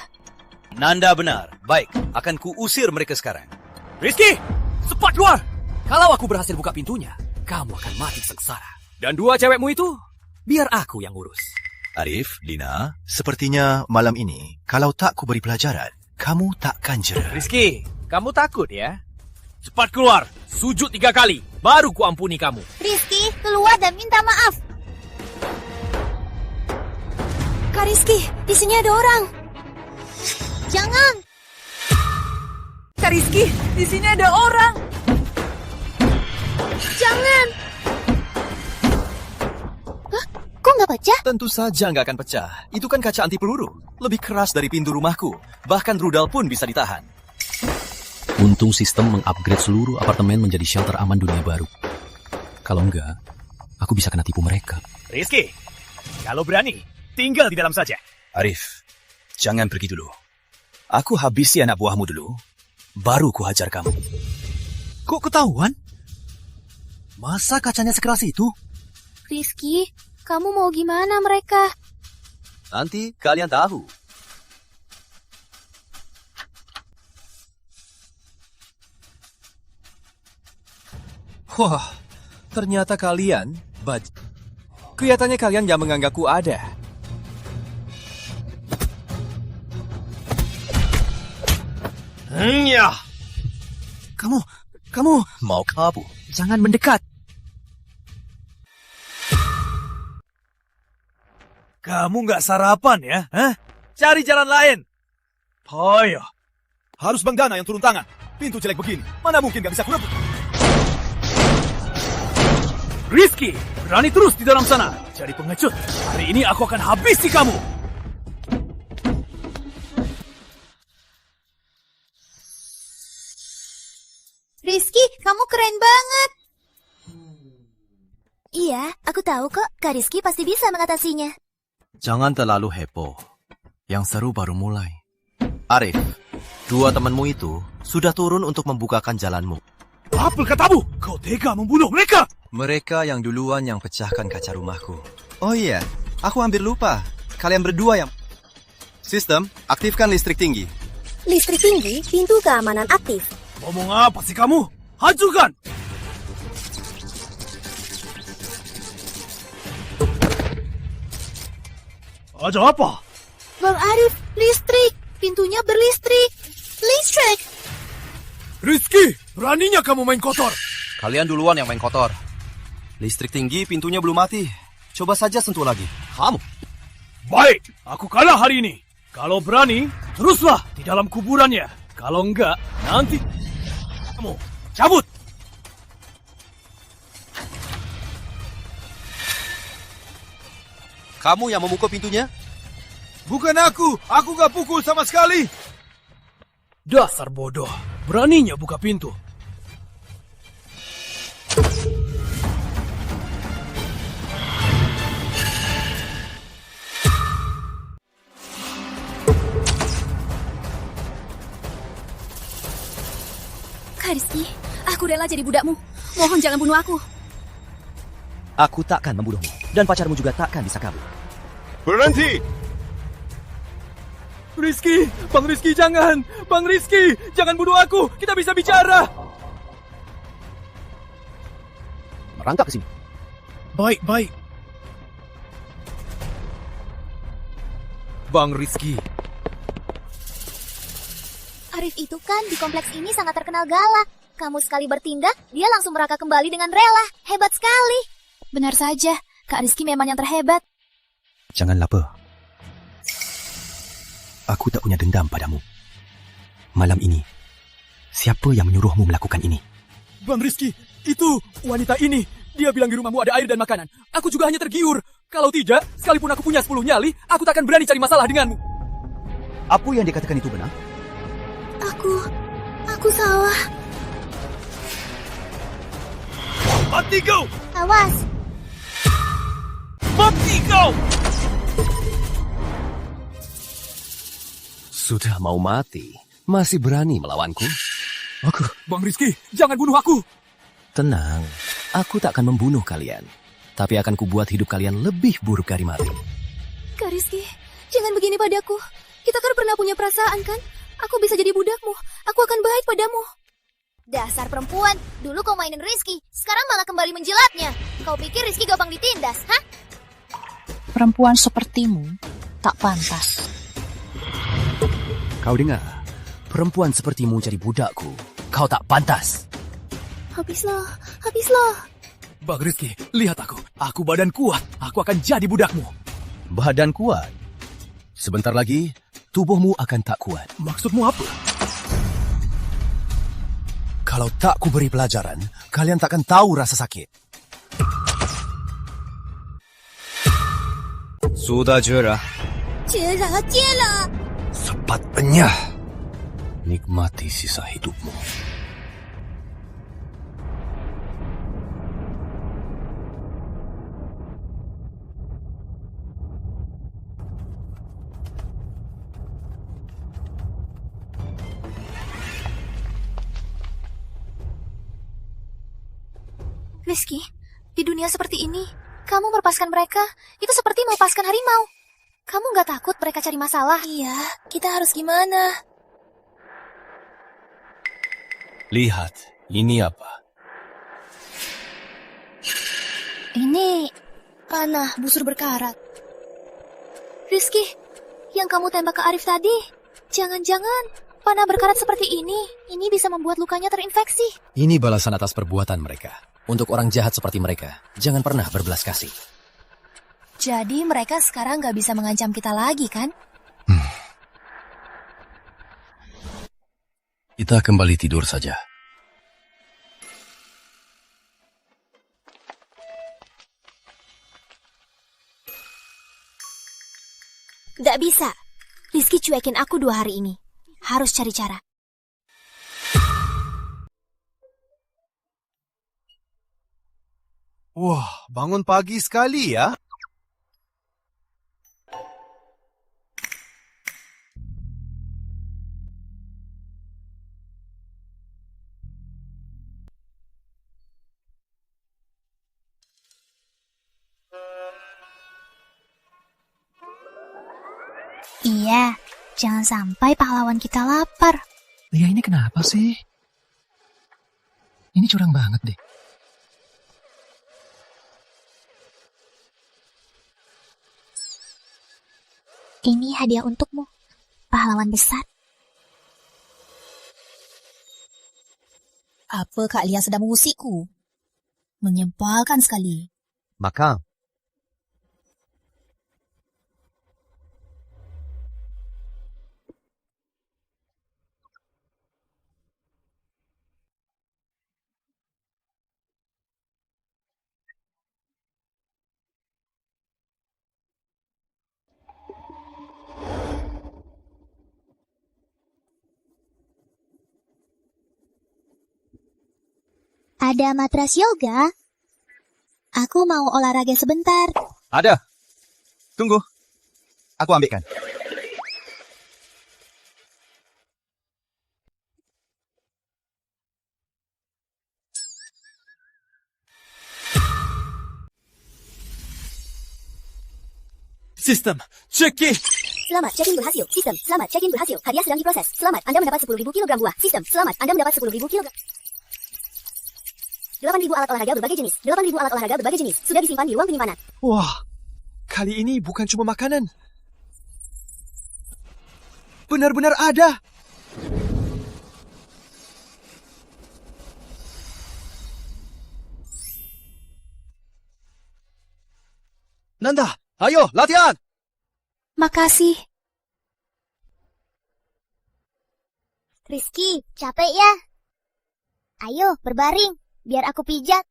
Nanda benar. Baik, akan kuusir mereka sekarang. Rizky, cepat keluar! Kalau aku berhasil buka pintunya, kamu akan mati sengsara. Dan 2 cewekmu itu, biar aku yang urus. Arif, Lina, sepertinya malam ini, kalau tak kuberi pelajaran, kamu takkan jerah. Rizky, kamu takut ya? Cepat keluar, sujud 3 kali, baru kuampuni kamu. Rizky, keluar dan minta maaf. Kak Rizky, di sini ada orang. Jangan. Kak Rizky, di sini ada orang. Jangan. Hah? Kok nggak pecah? Tentu saja nggak akan pecah. Itu kan kaca anti peluru. Lebih keras dari pintu rumahku. Bahkan rudal pun bisa ditahan. Untung sistem mengupgrade seluruh apartemen menjadi shelter aman dunia baru. Kalau enggak, aku bisa kena tipu mereka. Rizky, kalau berani, tinggal di dalam saja. Arif, jangan pergi dulu. Aku habisi anak buahmu dulu, baru ku hajar kamu. Kok ketahuan? Masa kacanya sekeras itu? Rizky, kamu mau gimana mereka? Nanti kalian tahu. Wah, ternyata kalian, kelihatannya kalian gak menganggapku ada. Ya. Kamu mau kabur? Jangan mendekat. Kamu nggak sarapan ya? Hah? Cari jalan lain. Payah. Harus Bang Dana yang turun tangan. Pintu jelek begini, mana mungkin nggak bisa kurebut. Rizky, berani terus di dalam sana. Jadi pengecut. Hari ini aku akan habisi kamu. Rizky, kamu keren banget. Iya, aku tahu kok. Kak Rizky pasti bisa mengatasinya. Jangan terlalu heboh. Yang seru baru mulai. Arif, 2 temanmu itu sudah turun untuk membukakan jalanmu. Apa katamu? Kau tega membunuh mereka? Mereka yang duluan yang pecahkan kaca rumahku. Oh iya, aku hampir lupa. Kalian berdua yang... Sistem, aktifkan listrik tinggi. Listrik tinggi, pintu keamanan aktif. Ngomong apa sih kamu? Hancurkan! Ada apa? Bang Arif, listrik. Pintunya berlistrik. Listrik. Rizky, beraninya kamu main kotor. Kalian duluan yang main kotor. Listrik tinggi, pintunya belum mati. Coba saja sentuh lagi. Kamu. Baik, aku kalah hari ini. Kalau berani, teruslah di dalam kuburannya. Kalau enggak, nanti... Kamu, cabut! Kamu yang memukul pintunya? Bukan aku gak pukul sama sekali. Dasar bodoh, beraninya buka pintu. Rizky, aku rela jadi budakmu. Mohon jangan bunuh aku. Aku takkan membunuhmu, dan pacarmu juga takkan bisa kabur. Berhenti! Rizky, Bang Rizky jangan! Bang Rizky, jangan bunuh aku! Kita bisa bicara! Merangkak ke sini. Baik, baik. Bang Rizky. Arif itu kan di kompleks ini sangat terkenal galak. Kamu sekali bertindak, dia langsung meraka kembali dengan rela. Hebat sekali. Benar saja, Kak Rizky memang yang terhebat. Jangan lapar. Aku tak punya dendam padamu. Malam ini, siapa yang menyuruhmu melakukan ini? Bang Rizky, itu wanita ini. Dia bilang di rumahmu ada air dan makanan. Aku juga hanya tergiur. Kalau tidak, sekalipun aku punya 10 nyali, aku tak akan berani cari masalah denganmu. Apa yang dikatakan itu benar? Aku salah. Mati kau! Awas. Mati kau! Sudah mau mati, masih berani melawanku? Bang Rizky, jangan bunuh aku! Tenang, aku tak akan membunuh kalian. Tapi akan kubuat hidup kalian lebih buruk dari mati. Kak Rizky, jangan begini padaku. Kita kan pernah punya perasaan kan? Aku bisa jadi budakmu. Aku akan baik padamu. Dasar perempuan, dulu kau mainin Rizky, sekarang malah kembali menjilatnya. Kau pikir Rizky gampang ditindas, hah? Perempuan sepertimu tak pantas. Kau dengar? Perempuan sepertimu jadi budakku. Kau tak pantas. Habislah. Bang Rizky, lihat aku. Aku badan kuat. Aku akan jadi budakmu. Badan kuat. Sebentar lagi, tubuhmu akan tak kuat. Maksudmu apa? Kalau tak kuberi pelajaran, kalian takkan tahu rasa sakit. Sudah jerah. Jela. Sepatnya. Nikmati sisa hidupmu. Rizky, di dunia seperti ini, kamu melepaskan mereka, itu seperti melepaskan harimau. Kamu nggak takut mereka cari masalah? Iya, kita harus gimana? Lihat, ini apa? Ini panah busur berkarat. Rizky, yang kamu tembak ke Arif tadi, jangan-jangan panah berkarat seperti ini bisa membuat lukanya terinfeksi. Ini balasan atas perbuatan mereka. Untuk orang jahat seperti mereka, jangan pernah berbelas kasih. Jadi mereka sekarang nggak bisa mengancam kita lagi, kan? Kita kembali tidur saja. Nggak bisa. Rizky cuekin aku 2 hari ini. Harus cari cara. Wah, bangun pagi sekali ya. Iya, jangan sampai pahlawan kita lapar. Lia ini kenapa sih? Ini curang banget deh. Ini hadiah untukmu, pahlawan besar. Apa Kak Lia sedang mengusikku? Menyebalkan sekali. Maka, Ada matras yoga? Aku mau olahraga sebentar. Ada. Tunggu. Aku ambilkan. Sistem, check-in. Selamat, check-in berhasil. Sistem, selamat, check-in berhasil. Hadiah sedang diproses. Selamat, Anda mendapat 10.000 kg buah. Sistem, selamat, Anda mendapat 10.000 kg. 8.000 alat olahraga berbagai jenis. 8.000 alat olahraga berbagai jenis. Sudah disimpan di ruang penyimpanan. Wah, kali ini bukan cuma makanan. Benar-benar ada. Nanda, ayo latihan. Makasih. Rizky, capek ya? Ayo, berbaring. Biar aku pijat.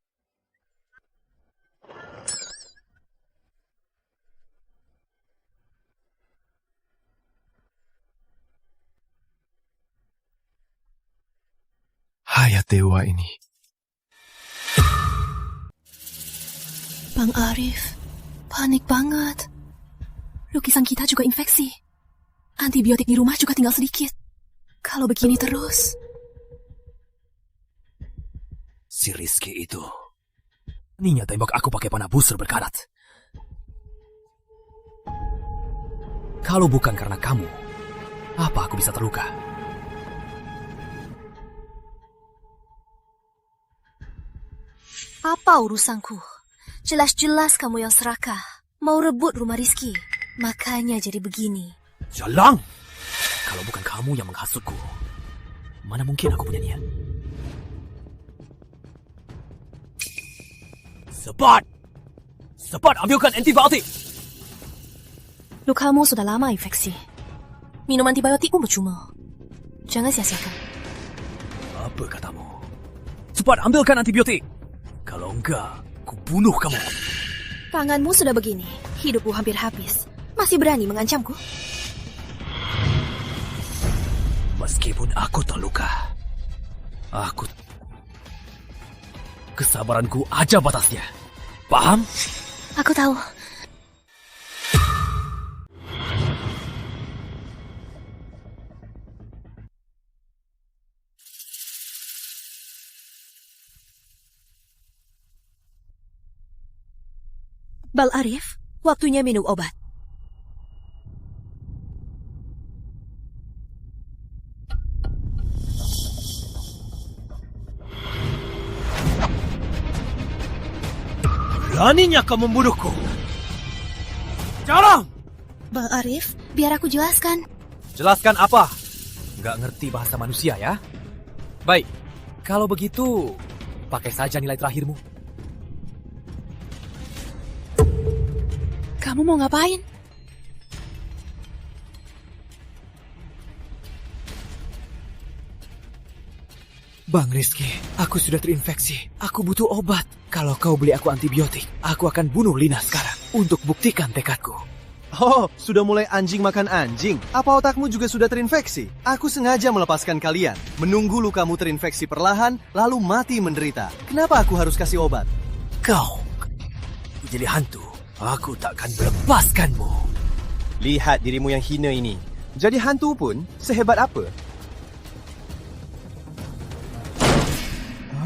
Hayat dewa ini. Bang Arif, panik banget. Lukisan kita juga infeksi. Antibiotik di rumah juga tinggal sedikit. Kalau begini terus... Si Rizky itu. Ninya tembak aku pakai panah busur berkarat. Kalau bukan karena kamu, apa aku bisa terluka? Apa urusanku? Jelas-jelas kamu yang serakah. Mau rebut rumah Rizky. Makanya jadi begini. Jalang! Kalau bukan kamu yang menghasutku, mana mungkin aku punya niat? Cepat ambilkan antibiotik. Lukamu sudah lama infeksi. Minum antibiotik pun percuma. Jangan sia-siakan. Apa katamu? Cepat ambilkan antibiotik. Kalau enggak, ku bunuh kamu. Tanganmu sudah begini. Hidupku hampir habis. Masih berani mengancamku? Meskipun aku terluka, kesabaranku ada batasnya. Paham? Aku tahu. Bal Arif, waktunya minum obat. Beraninya kau membunuhku. Jalang! Bal Arif, biar aku jelaskan. Jelaskan apa? Nggak ngerti bahasa manusia ya? Baik, kalau begitu, pakai saja nilai terakhirmu. Kamu mau ngapain? Bang Rizky, aku sudah terinfeksi. Aku butuh obat. Kalau kau beli aku antibiotik, aku akan bunuh Lina sekarang untuk buktikan tekadku. Oh, sudah mulai anjing makan anjing. Apa otakmu juga sudah terinfeksi? Aku sengaja melepaskan kalian. Menunggu lukamu terinfeksi perlahan, lalu mati menderita. Kenapa aku harus kasih obat? Kau jadi hantu. Aku takkan melepaskanmu. Lihat dirimu yang hina ini. Jadi hantu pun sehebat apa?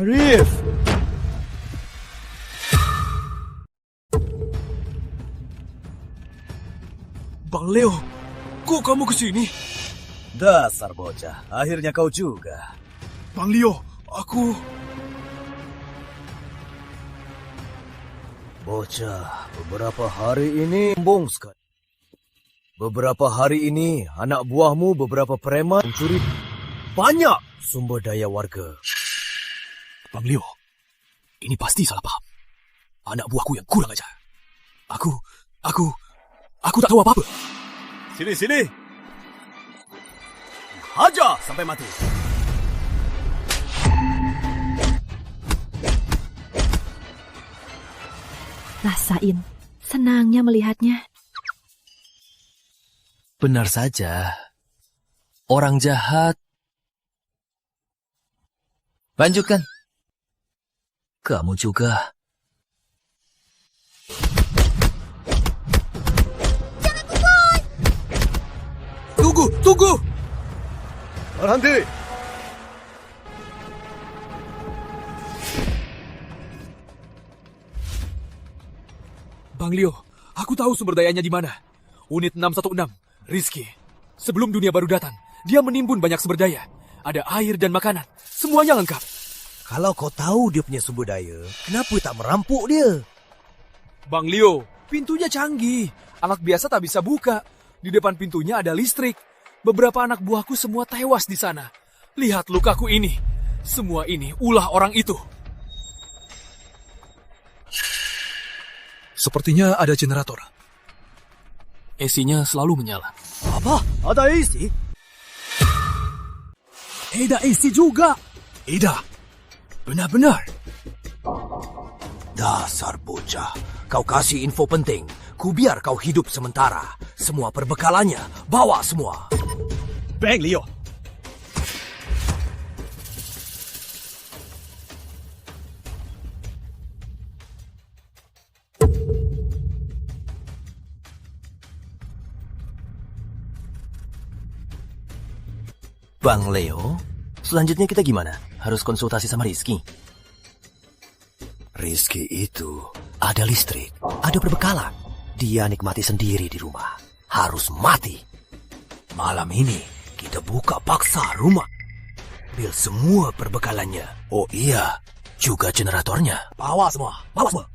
Arif! Bang Leo, kok kamu kesini? Dasar bocah, akhirnya kau juga. Bang Leo, aku... Bocah, beberapa hari ini sombong sekali. Beberapa hari ini, anak buahmu beberapa preman mencuri banyak sumber daya warga. Bang Leo, ini pasti salah paham. Anak buahku yang kurang ajar. Aku tak tahu apa-apa. Sini. Hajar sampai mati. Rasain, senangnya melihatnya. Benar saja. Orang jahat. Lanjutkan. Kamu juga. Tunggu! Berhenti! Bang Leo, aku tahu sumber dayanya di mana. Unit 616, Rizky. Sebelum dunia baru datang, dia menimbun banyak sumber daya. Ada air dan makanan, semuanya lengkap. Kalau kau tahu dia punya sumber daya, kenapa tak merampok dia? Bang Leo, pintunya canggih. Anak biasa tak bisa buka. Di depan pintunya ada listrik. Beberapa anak buahku semua tewas di sana. Lihat lukaku ini. Semua ini ulah orang itu. Sepertinya ada generator. AC-nya selalu menyala. Apa? Ada AC? Ada AC juga. Ida, benar-benar. Dasar bocah, kau kasih info penting. Ku biar kau hidup sementara. Semua perbekalannya, bawa semua. Bang Leo. Bang Leo, selanjutnya kita gimana? Harus konsultasi sama Rizky. Rizky itu ada listrik, ada perbekalan. Dia nikmati sendiri di rumah. Harus mati. Malam ini kita buka paksa rumah. Ambil semua perbekalannya. Oh iya, juga generatornya. Bawa semua, bawa semua.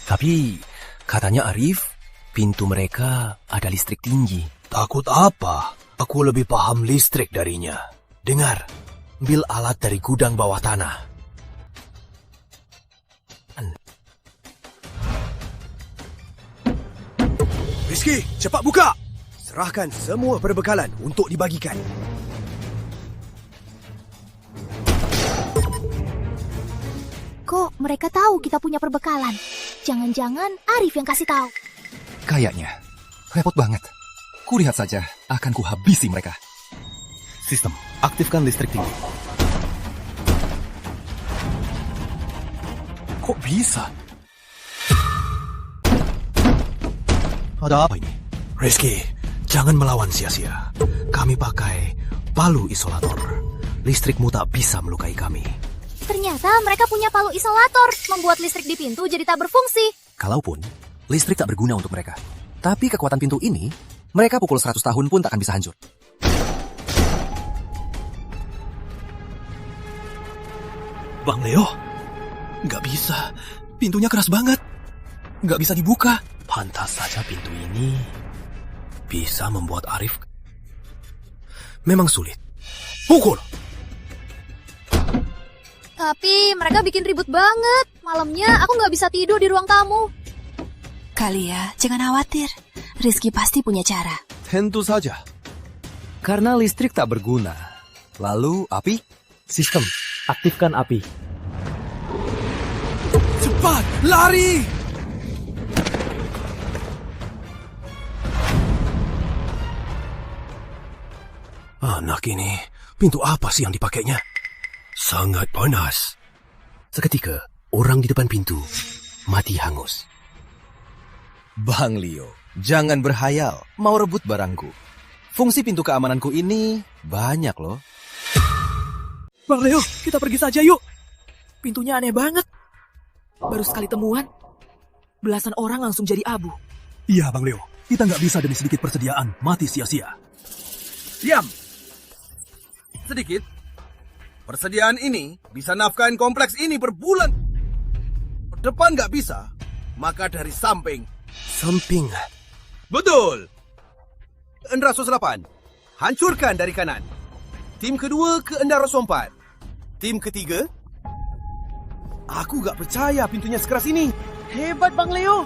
Tapi katanya Arif, pintu mereka ada listrik tinggi. Takut apa? Aku lebih paham listrik darinya. Dengar, ambil alat dari gudang bawah tanah. Rizky, cepat buka! Serahkan semua perbekalan untuk dibagikan. Kok mereka tahu kita punya perbekalan? Jangan-jangan Arif yang kasih tahu. Kayaknya. Repot banget. Kulihat saja, akan kuhabisi mereka. Sistem, aktifkan listrik tinggi. Kok bisa? Ada apa ini? Rizky, jangan melawan sia-sia. Kami pakai palu isolator. Listrikmu tak bisa melukai kami. Ternyata mereka punya palu isolator, membuat listrik di pintu jadi tak berfungsi. Kalaupun, listrik tak berguna untuk mereka. Tapi kekuatan pintu ini, mereka pukul 100 tahun pun takkan bisa hancur. Bang Leo, nggak bisa. Pintunya keras banget. Nggak bisa dibuka. Pantas saja pintu ini bisa membuat Arif memang sulit. Pukul! Tapi mereka bikin ribut banget. Malamnya aku nggak bisa tidur di ruang tamu. Kalia, jangan khawatir. Rizky pasti punya cara. Tentu saja. Karena listrik tak berguna. Lalu api? Sistem, aktifkan api. Cepat, lari! Anak ini, pintu apa sih yang dipakainya? Sangat panas. Seketika, orang di depan pintu mati hangus. Bang Leo, jangan berhayal mau rebut barangku. Fungsi pintu keamananku ini banyak loh. Bang Leo, kita pergi saja yuk. Pintunya aneh banget. Baru sekali temuan, belasan orang langsung jadi abu. Iya Bang Leo, kita nggak bisa demi sedikit persediaan mati sia-sia. Diam! Sedikit. Persediaan ini bisa nafkahin kompleks ini berbulan. Depan nggak bisa, maka dari samping. Samping? Betul! Endra 108, hancurkan dari kanan. Tim kedua ke Endra 104. Tim ketiga, aku nggak percaya pintunya sekeras ini. Hebat Bang Leo,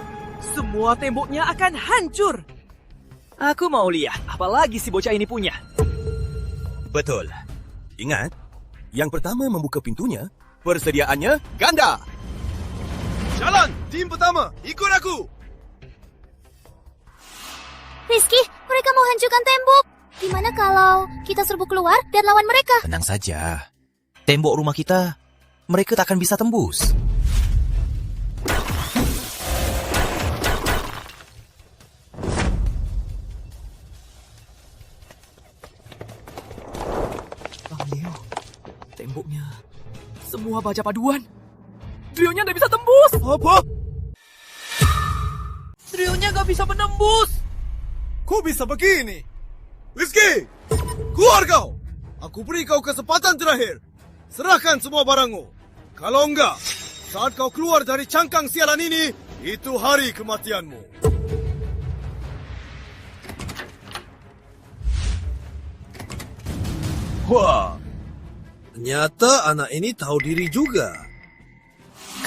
semua temboknya akan hancur. Aku mau lihat apalagi si bocah ini punya. Betul. Ingat, yang pertama membuka pintunya, persediaannya ganda. Jalan, tim pertama, ikut aku. Rizky, mereka mau hancurkan tembok. Gimana kalau kita serbu keluar dan lawan mereka? Tenang saja. Tembok rumah kita, mereka tak akan bisa tembus. Temboknya semua baja paduan. Trionya nggak bisa tembus. Apa? Trionya nggak bisa menembus. Kok bisa begini? Rizky! Keluar kau! Aku beri kau kesempatan terakhir. Serahkan semua barangmu. Kalau enggak, saat kau keluar dari cangkang sialan ini, itu hari kematianmu. Wah, ternyata anak ini tahu diri juga.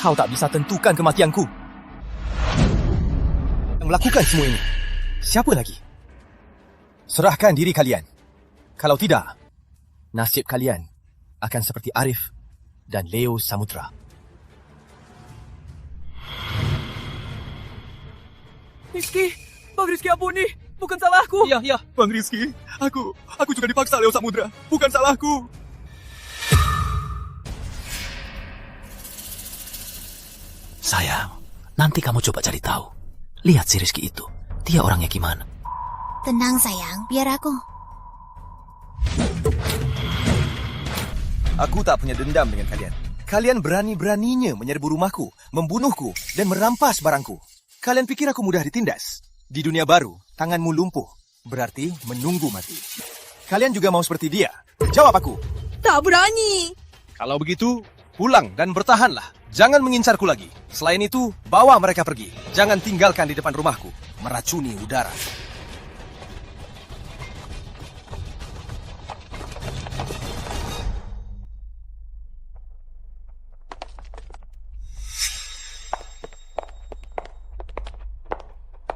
Kau tak bisa tentukan kematianku. Yang melakukan semua ini, siapa lagi? Serahkan diri kalian. Kalau tidak, nasib kalian akan seperti Arif dan Leo Samudra. Rizky, Bang Rizky ampuni, bukan salahku. Iya, Bang Rizky, aku juga dipaksa Leo Samudra, bukan salahku. Sayang, nanti kamu coba cari tahu. Lihat si Rizky itu, dia orangnya gimana. Tenang sayang, biar aku. Aku tak punya dendam dengan kalian. Kalian berani-beraninya menyerbu rumahku, membunuhku, dan merampas barangku. Kalian pikir aku mudah ditindas? Di dunia baru, tanganmu lumpuh. Berarti menunggu mati. Kalian juga mau seperti dia? Jawab aku. Tak berani. Kalau begitu, pulang dan bertahanlah. Jangan mengincarku lagi. Selain itu, bawa mereka pergi. Jangan tinggalkan di depan rumahku. Meracuni udara.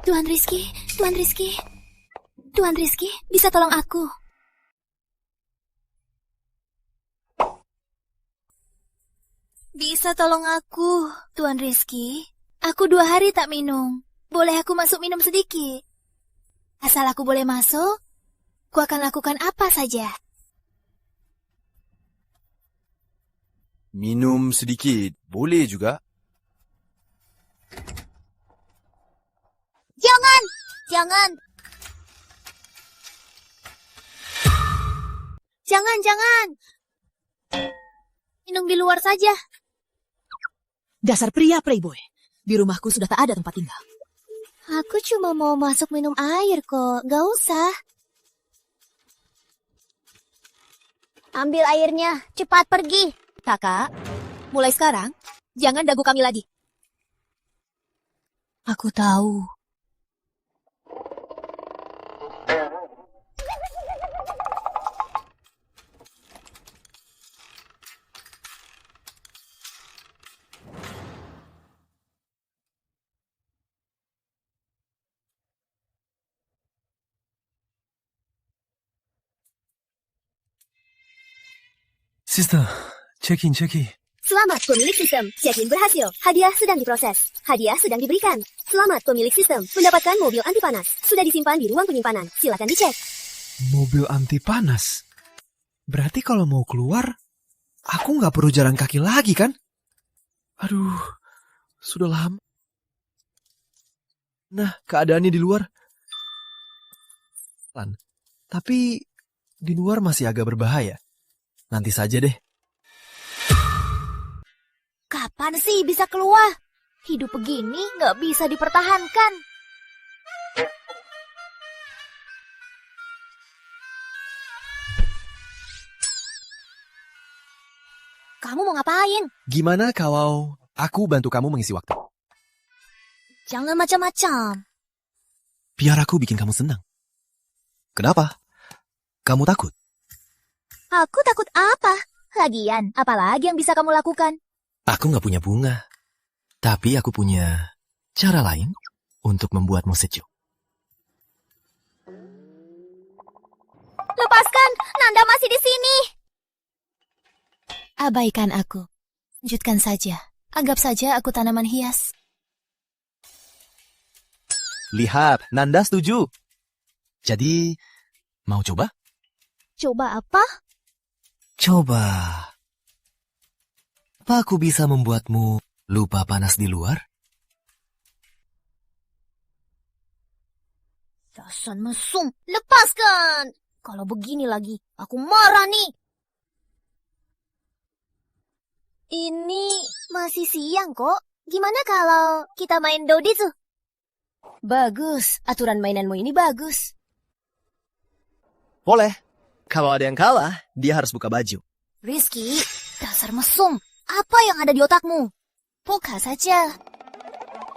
Tuan Rizky, Tuan Rizky. Tuan Rizky, bisa tolong aku? Bisa tolong aku, Tuan Rizky? Aku 2 hari tak minum. Boleh aku masuk minum sedikit? Asal aku boleh masuk, aku akan lakukan apa saja. Minum sedikit, boleh juga. Jangan! Jangan! Jangan! Minum di luar saja. Dasar pria playboy. Di rumahku sudah tak ada tempat tinggal. Aku cuma mau masuk minum air kok, gak usah. Ambil airnya, cepat pergi. Kakak, mulai sekarang, jangan dagu kami lagi. Aku tahu. Sister, check in. Selamat pemilik sistem, check-in berhasil. Hadiah sedang diproses. Hadiah sedang diberikan. Selamat pemilik sistem, mendapatkan mobil anti panas. Sudah disimpan di ruang penyimpanan. Silakan dicek. Mobil anti panas? Berarti kalau mau keluar, aku nggak perlu jalan kaki lagi kan? Aduh, sudah lama. Nah, keadaannya di luar. Tapi di luar masih agak berbahaya. Nanti saja deh. Kapan sih bisa keluar? Hidup begini nggak bisa dipertahankan. Kamu mau ngapain? Gimana kalau aku bantu kamu mengisi waktu? Jangan macam-macam. Biar aku bikin kamu senang. Kenapa? Kamu takut? Aku takut apa? Lagian, apalagi yang bisa kamu lakukan? Aku nggak punya bunga. Tapi aku punya cara lain untuk membuatmu sejuk. Lepaskan, Nanda masih di sini. Abaikan aku. Lanjutkan saja. Anggap saja aku tanaman hias. Lihat, Nanda setuju. Jadi, mau coba? Coba apa? Coba. Apa aku bisa membuatmu lupa panas di luar? Dasar mesum, lepaskan. Kalau begini lagi, aku marah nih. Ini masih siang kok. Gimana kalau kita main doditsu? Bagus, aturan mainanmu ini bagus. Boleh. Kalau ada yang kalah, dia harus buka baju. Rizky, dasar mesum. Apa yang ada di otakmu? Buka saja.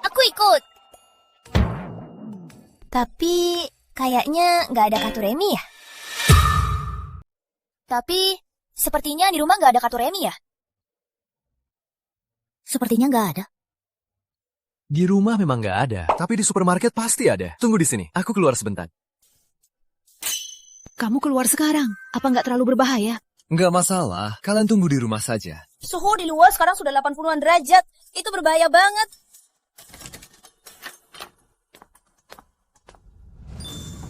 Aku ikut. Tapi kayaknya nggak ada kartu remi ya? Tapi sepertinya di rumah nggak ada kartu remi ya? Sepertinya nggak ada. Di rumah memang nggak ada, tapi di supermarket pasti ada. Tunggu di sini, aku keluar sebentar. Kamu keluar sekarang. Apa nggak terlalu berbahaya? Nggak masalah, kalian tunggu di rumah saja. Suhu di luar sekarang sudah 80-an derajat. Itu berbahaya banget.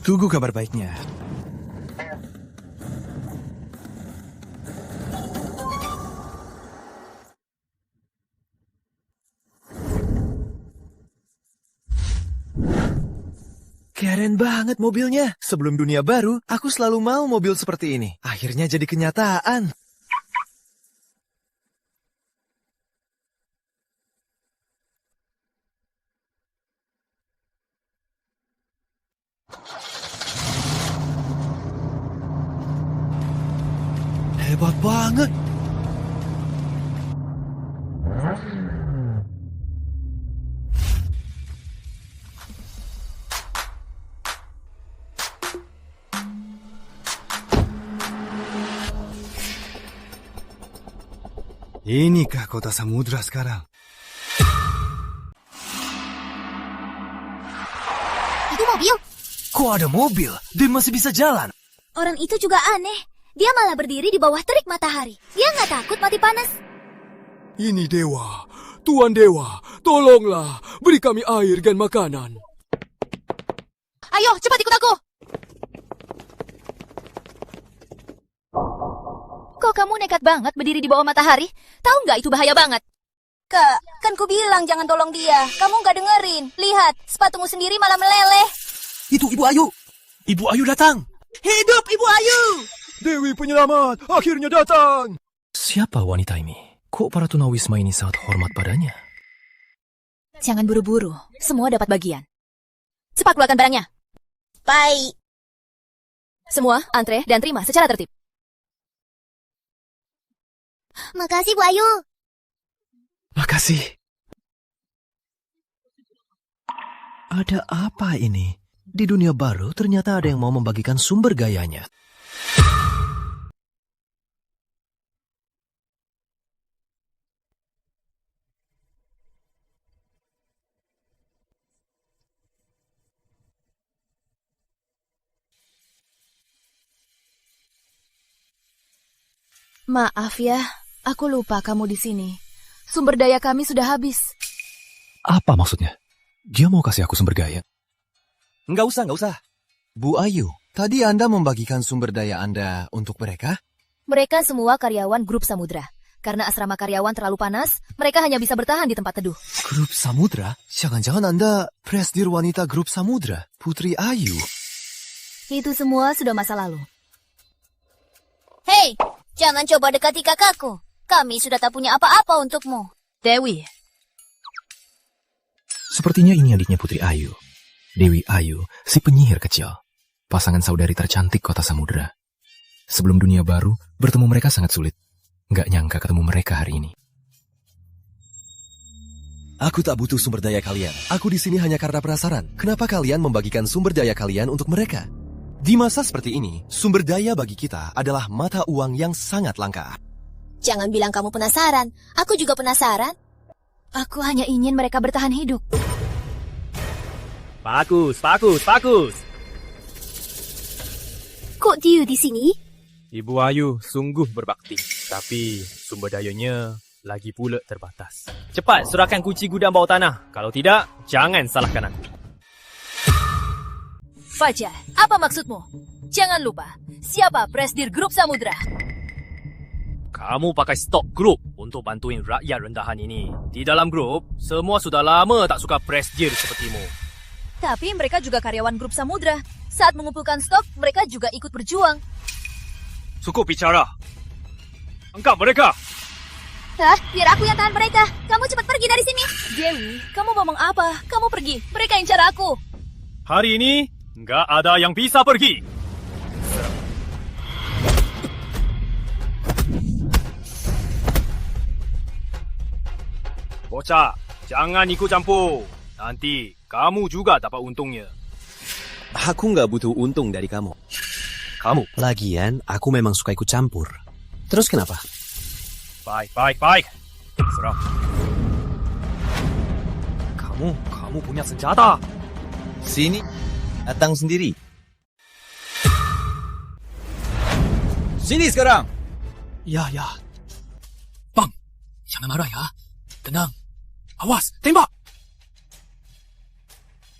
Tunggu kabar baiknya. Keren banget mobilnya. Sebelum dunia baru, aku selalu mau mobil seperti ini. Akhirnya jadi kenyataan. Hebat banget. Inikah kota samudra sekarang? Itu mobil. Kok ada mobil dan masih bisa jalan? Orang itu juga aneh. Dia malah berdiri di bawah terik matahari. Dia nggak takut mati panas. Ini dewa. Tuan dewa, tolonglah. Beri kami air dan makanan. Ayo, cepat ikut aku. Kok kamu nekat banget berdiri di bawah matahari? Tahu nggak itu bahaya banget? Kak, kan ku bilang jangan tolong dia. Kamu nggak dengerin. Lihat, sepatumu sendiri malah meleleh. Itu Ibu Ayu. Ibu Ayu datang. Hidup Ibu Ayu! Dewi penyelamat, akhirnya datang. Siapa wanita ini? Kok para tunawisma ini sangat hormat padanya? Jangan buru-buru, semua dapat bagian. Cepat keluarkan barangnya. Baik. Semua antre dan terima secara tertib. Makasih Bu Ayu. Makasih. Ada apa ini? Di dunia baru ternyata ada yang mau membagikan sumber gayanya. Maaf ya, aku lupa kamu di sini. Sumber daya kami sudah habis. Apa maksudnya? Dia mau kasih aku sumber daya? Nggak usah. Bu Ayu, tadi Anda membagikan sumber daya Anda untuk mereka? Mereka semua karyawan grup Samudra. Karena asrama karyawan terlalu panas, mereka hanya bisa bertahan di tempat teduh. Grup Samudra? Jangan-jangan Anda presidir wanita grup Samudra, Putri Ayu. Itu semua sudah masa lalu. Hei, jangan coba dekati kakakku. Kami sudah tak punya apa-apa untukmu. Dewi. Sepertinya ini adiknya Putri Ayu. Dewi Ayu, si penyihir kecil. Pasangan saudari tercantik kota Samudra. Sebelum dunia baru, bertemu mereka sangat sulit. Nggak nyangka ketemu mereka hari ini. Aku tak butuh sumber daya kalian. Aku di sini hanya karena penasaran. Kenapa kalian membagikan sumber daya kalian untuk mereka? Di masa seperti ini, sumber daya bagi kita adalah mata uang yang sangat langka. Jangan bilang kamu penasaran. Aku juga penasaran. Aku hanya ingin mereka bertahan hidup. Bagus. Kok dia di sini? Ibu Ayu sungguh berbakti. Tapi sumber dayanya lagi pula terbatas. Cepat serahkan kunci gudang bawah tanah. Kalau tidak, jangan salahkan aku. Fajar, apa maksudmu? Jangan lupa, siapa presidir grup Samudra? Kamu pakai stok grup untuk bantuin rakyat rendahan ini. Di dalam grup, semua sudah lama tak suka presidir sepertimu. Tapi mereka juga karyawan grup Samudra. Saat mengumpulkan stok, mereka juga ikut berjuang. Cukup bicara. Angkat mereka. Hah? Biar aku yang tahan mereka. Kamu cepat pergi dari sini. Dewi, kamu ngomong apa? Kamu pergi. Mereka incar aku. Hari ini, nggak ada yang bisa pergi. Bocah, jangan ikut campur. Nanti kamu juga dapat untungnya. Aku nggak butuh untung dari kamu. Lagian, aku memang suka ikut campur. Terus kenapa? Baik. Serang. Kamu punya senjata. Sini, datang sendiri. Sini sekarang. Ya. Bang, jangan marah ya. Tenang. Awas, tembak.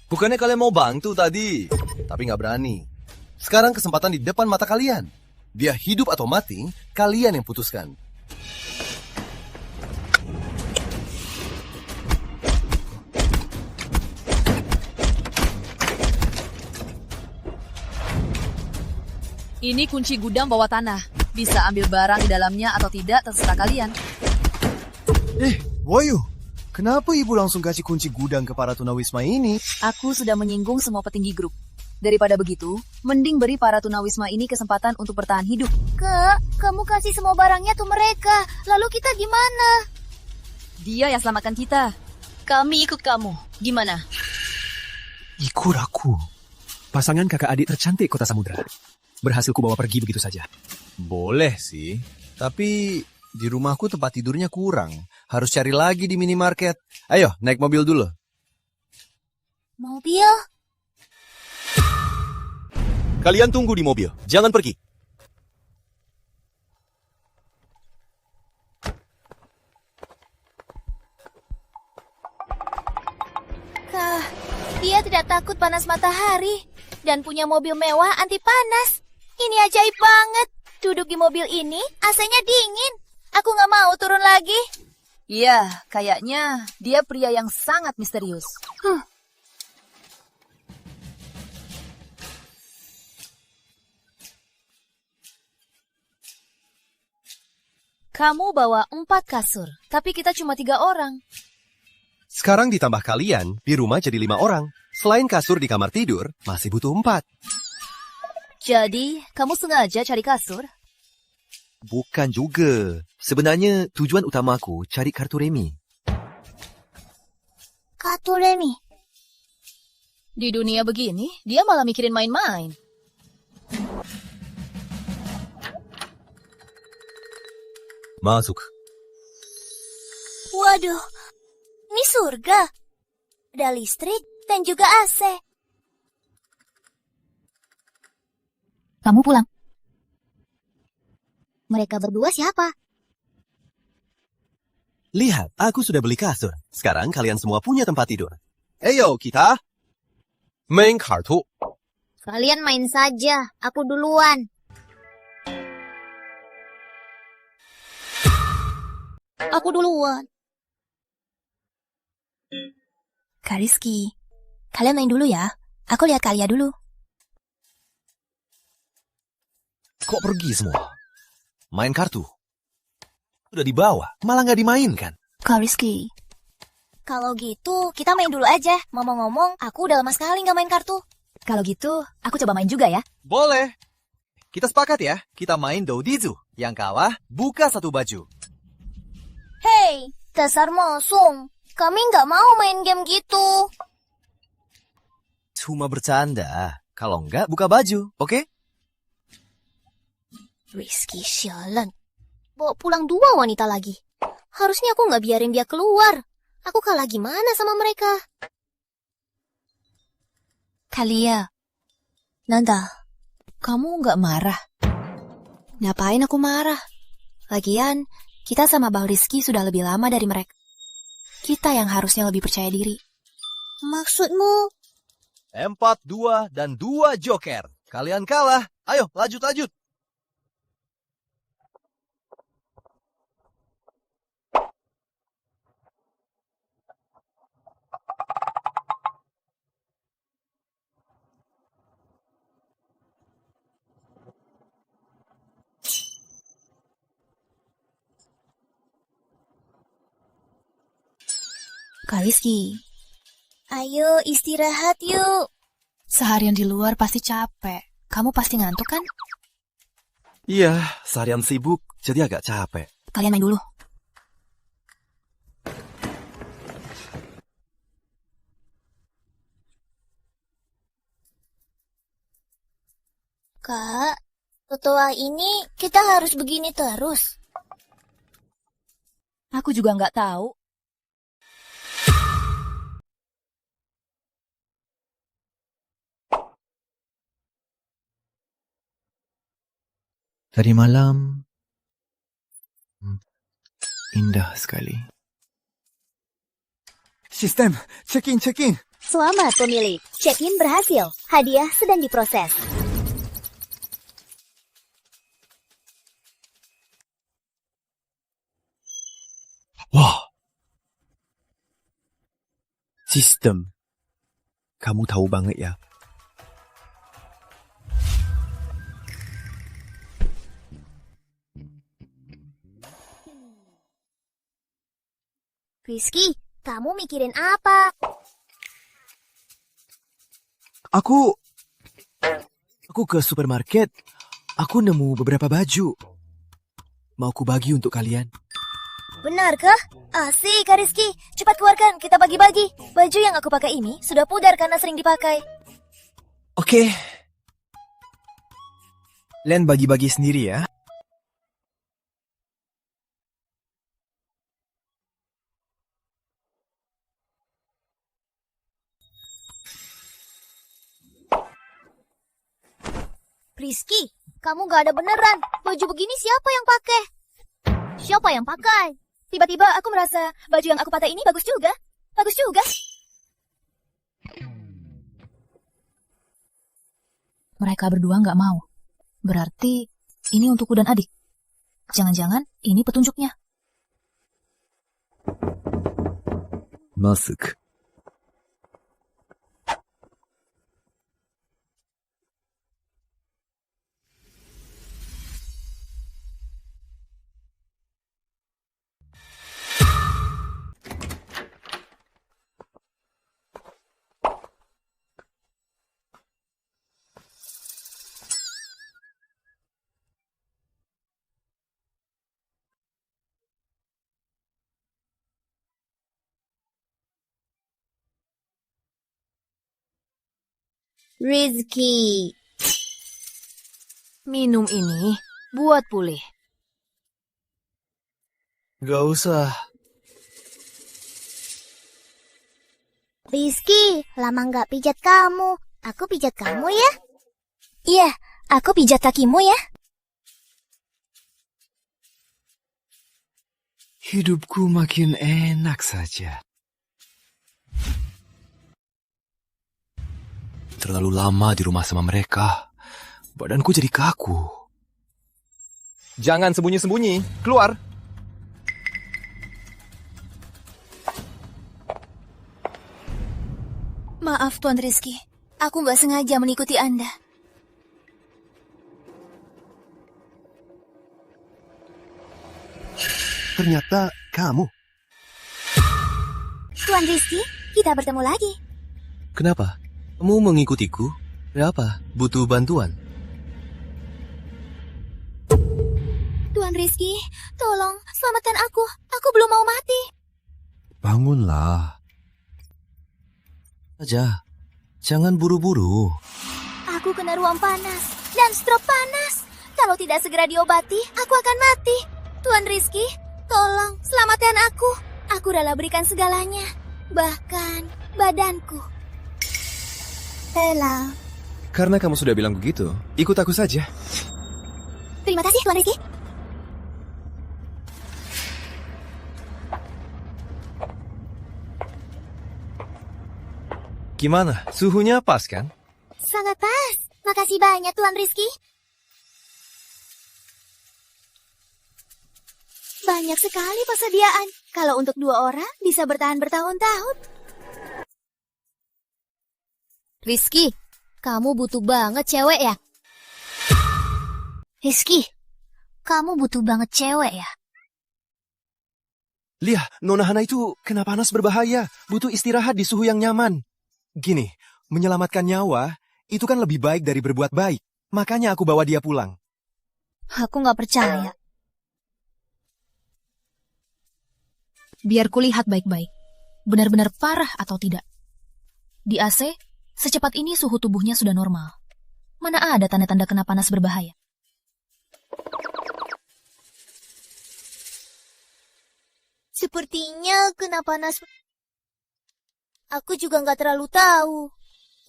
Bukannya kalian mau bantu tadi, tapi nggak berani. Sekarang kesempatan di depan mata kalian. Dia hidup atau mati, kalian yang putuskan. Ini kunci gudang bawah tanah. Bisa ambil barang di dalamnya atau tidak, terserah kalian. Woyu, kenapa ibu langsung kasih kunci gudang ke para tunawisma ini? Aku sudah menyinggung semua petinggi grup. Daripada begitu, mending beri para tunawisma ini kesempatan untuk bertahan hidup. Kak, kamu kasih semua barangnya tuh mereka. Lalu kita gimana? Dia yang selamatkan kita. Kami ikut kamu. Gimana? Ikut aku. Pasangan kakak adik tercantik kota samudra. Berhasil ku bawa pergi begitu saja. Boleh sih, tapi di rumahku tempat tidurnya kurang. Harus cari lagi di minimarket. Ayo, naik mobil dulu. Mobil? Kalian tunggu di mobil, jangan pergi. Kak, dia tidak takut panas matahari dan punya mobil mewah anti panas. Ini ajaib banget. Duduk di mobil ini, AC-nya dingin. Aku nggak mau turun lagi. Iya, kayaknya dia pria yang sangat misterius. Kamu bawa 4 kasur, tapi kita cuma 3 orang. Sekarang ditambah kalian, di rumah jadi 5 orang. Selain kasur di kamar tidur, masih butuh 4. Jadi, kamu sengaja cari kasur? Bukan juga. Sebenarnya tujuan utamaku cari kartu remi. Kartu remi? Di dunia begini, dia malah mikirin main-main. Masuk. Waduh, ini surga. Ada listrik dan juga AC. Kamu pulang. Mereka berdua siapa? Lihat, aku sudah beli kasur. Sekarang kalian semua punya tempat tidur. Ayo, kita main kartu. Kalian main saja, aku duluan. Aku duluan. Kak Rizky, kalian main dulu ya. Aku lihat Kalia dulu. Kok pergi semua? Main kartu. Udah dibawa, malah nggak dimainkan. Kak Rizky. Kalau gitu, kita main dulu aja. Ngomong-ngomong, aku udah lama sekali nggak main kartu. Kalau gitu, aku coba main juga ya. Boleh. Kita sepakat ya, kita main Doudizu. Yang kalah, buka satu baju. Hei, dasar mosong. Kami nggak mau main game gitu. Cuma bercanda. Kalau nggak, buka baju, oke? Rizky sialan. Bawa pulang 2 wanita lagi. Harusnya aku nggak biarin dia keluar. Aku kalah gimana sama mereka? Kalia. Nanda, kamu nggak marah? Ngapain aku marah? Lagian, kita sama Bang Rizky sudah lebih lama dari mereka. Kita yang harusnya lebih percaya diri. Maksudmu? 4, 2, dan 2 joker. Kalian kalah. Ayo, lanjut. Kak Rizky, ayo istirahat yuk. Seharian di luar pasti capek. Kamu pasti ngantuk kan? Iya, seharian sibuk, jadi agak capek. Kalian main dulu. Kak, setelah ini kita harus begini terus. Aku juga nggak tahu. Tadi malam indah sekali. Sistem, check-in. Selamat pemilik, check-in berhasil. Hadiah sedang diproses. Wah. Sistem. Kamu tahu banget ya. Rizky, kamu mikirin apa? Aku ke supermarket. Aku nemu beberapa baju. Mau ku bagi untuk kalian. Benarkah? Asik, Kak Rizky. Cepat keluarkan, kita bagi-bagi. Baju yang aku pakai ini sudah pudar karena sering dipakai. Oke. Len bagi-bagi sendiri ya. Rizky, kamu gak ada beneran. Baju begini siapa yang pakai? Siapa yang pakai? Tiba-tiba aku merasa baju yang aku pakai ini bagus juga. Bagus juga. Mereka berdua nggak mau. Berarti ini untukku dan adik. Jangan-jangan ini petunjuknya. Masuk. Rizky. Minum ini buat pulih. Gak usah. Rizky, lama nggak pijat kamu. Aku pijat kamu ya? Iya, aku pijat kakimu ya. Hidupku makin enak saja. Terlalu lama di rumah sama mereka. Badanku jadi kaku. Jangan sembunyi-sembunyi, keluar. Maaf Tuan Rizky, aku nggak sengaja mengikuti Anda. Ternyata kamu. Tuan Rizky, kita bertemu lagi. Kenapa? Kamu mengikutiku? Kenapa? Butuh bantuan? Tuan Rizky, tolong selamatkan aku. Aku belum mau mati. Bangunlah. Saja. Jangan buru-buru. Aku kena ruam panas dan stroke panas. Kalau tidak segera diobati, aku akan mati. Tuan Rizky, tolong selamatkan aku. Aku rela berikan segalanya, bahkan badanku. Rela. Karena kamu sudah bilang begitu, ikut aku saja. Terima kasih, Tuan Rizky. Gimana? Suhunya pas kan? Sangat pas. Makasih banyak, Tuan Rizky. Banyak sekali persediaan. Kalau untuk 2 orang, bisa bertahan bertahun-tahun. Rizky, kamu butuh banget cewek ya? Rizky, kamu butuh banget cewek ya? Lihat, Nona Hana itu kena panas berbahaya, butuh istirahat di suhu yang nyaman. Gini, menyelamatkan nyawa itu kan lebih baik dari berbuat baik. Makanya aku bawa dia pulang. Aku nggak percaya. Biar kulihat baik-baik. Benar-benar parah atau tidak. Di AC, secepat ini suhu tubuhnya sudah normal. Mana ada tanda-tanda kena panas berbahaya? Sepertinya kena panas. Aku juga nggak terlalu tahu.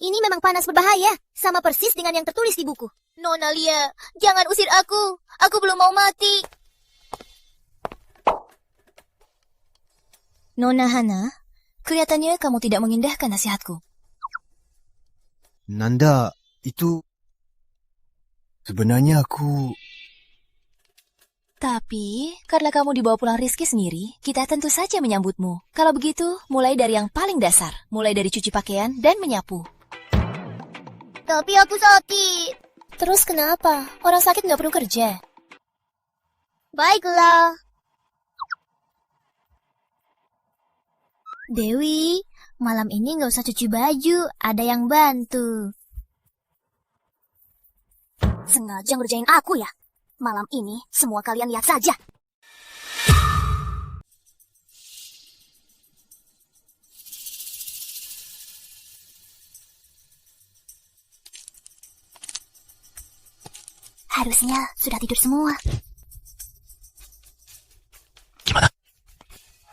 Ini memang panas berbahaya, sama persis dengan yang tertulis di buku. Nona Lia, jangan usir aku. Aku belum mau mati. Nona Hana, kelihatannya kamu tidak mengindahkan nasihatku. Nanda, itu... Sebenarnya aku... Tapi, karena kamu dibawa pulang Rizky sendiri, kita tentu saja menyambutmu. Kalau begitu, mulai dari yang paling dasar. Mulai dari cuci pakaian dan menyapu. Tapi aku sakit. Terus kenapa? Orang sakit nggak perlu kerja. Baiklah. Dewi, malam ini nggak usah cuci baju, ada yang bantu. Sengaja ngerjain aku ya? Malam ini semua kalian lihat saja. Harusnya sudah tidur semua. Gimana?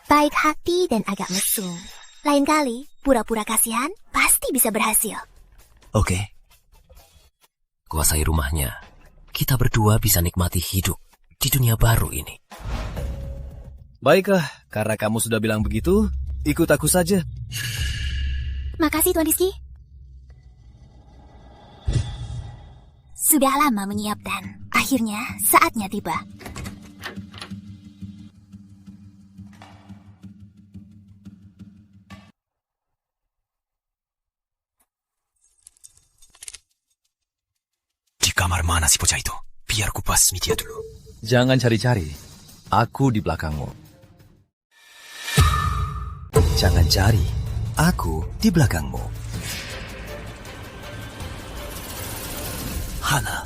Baik hati dan agak mesum. Lain kali, pura-pura kasihan pasti bisa berhasil. Oke. Kuasai rumahnya. Kita berdua bisa nikmati hidup di dunia baru ini. Baiklah, karena kamu sudah bilang begitu, ikut aku saja. Makasih Tuan Rizky. Sudah lama menyiap dan akhirnya saatnya tiba. Di kamar mana si bocah itu? Biar ku basmi dia dulu. Jangan cari-cari. Aku di belakangmu. Jangan cari. Aku di belakangmu. Hana,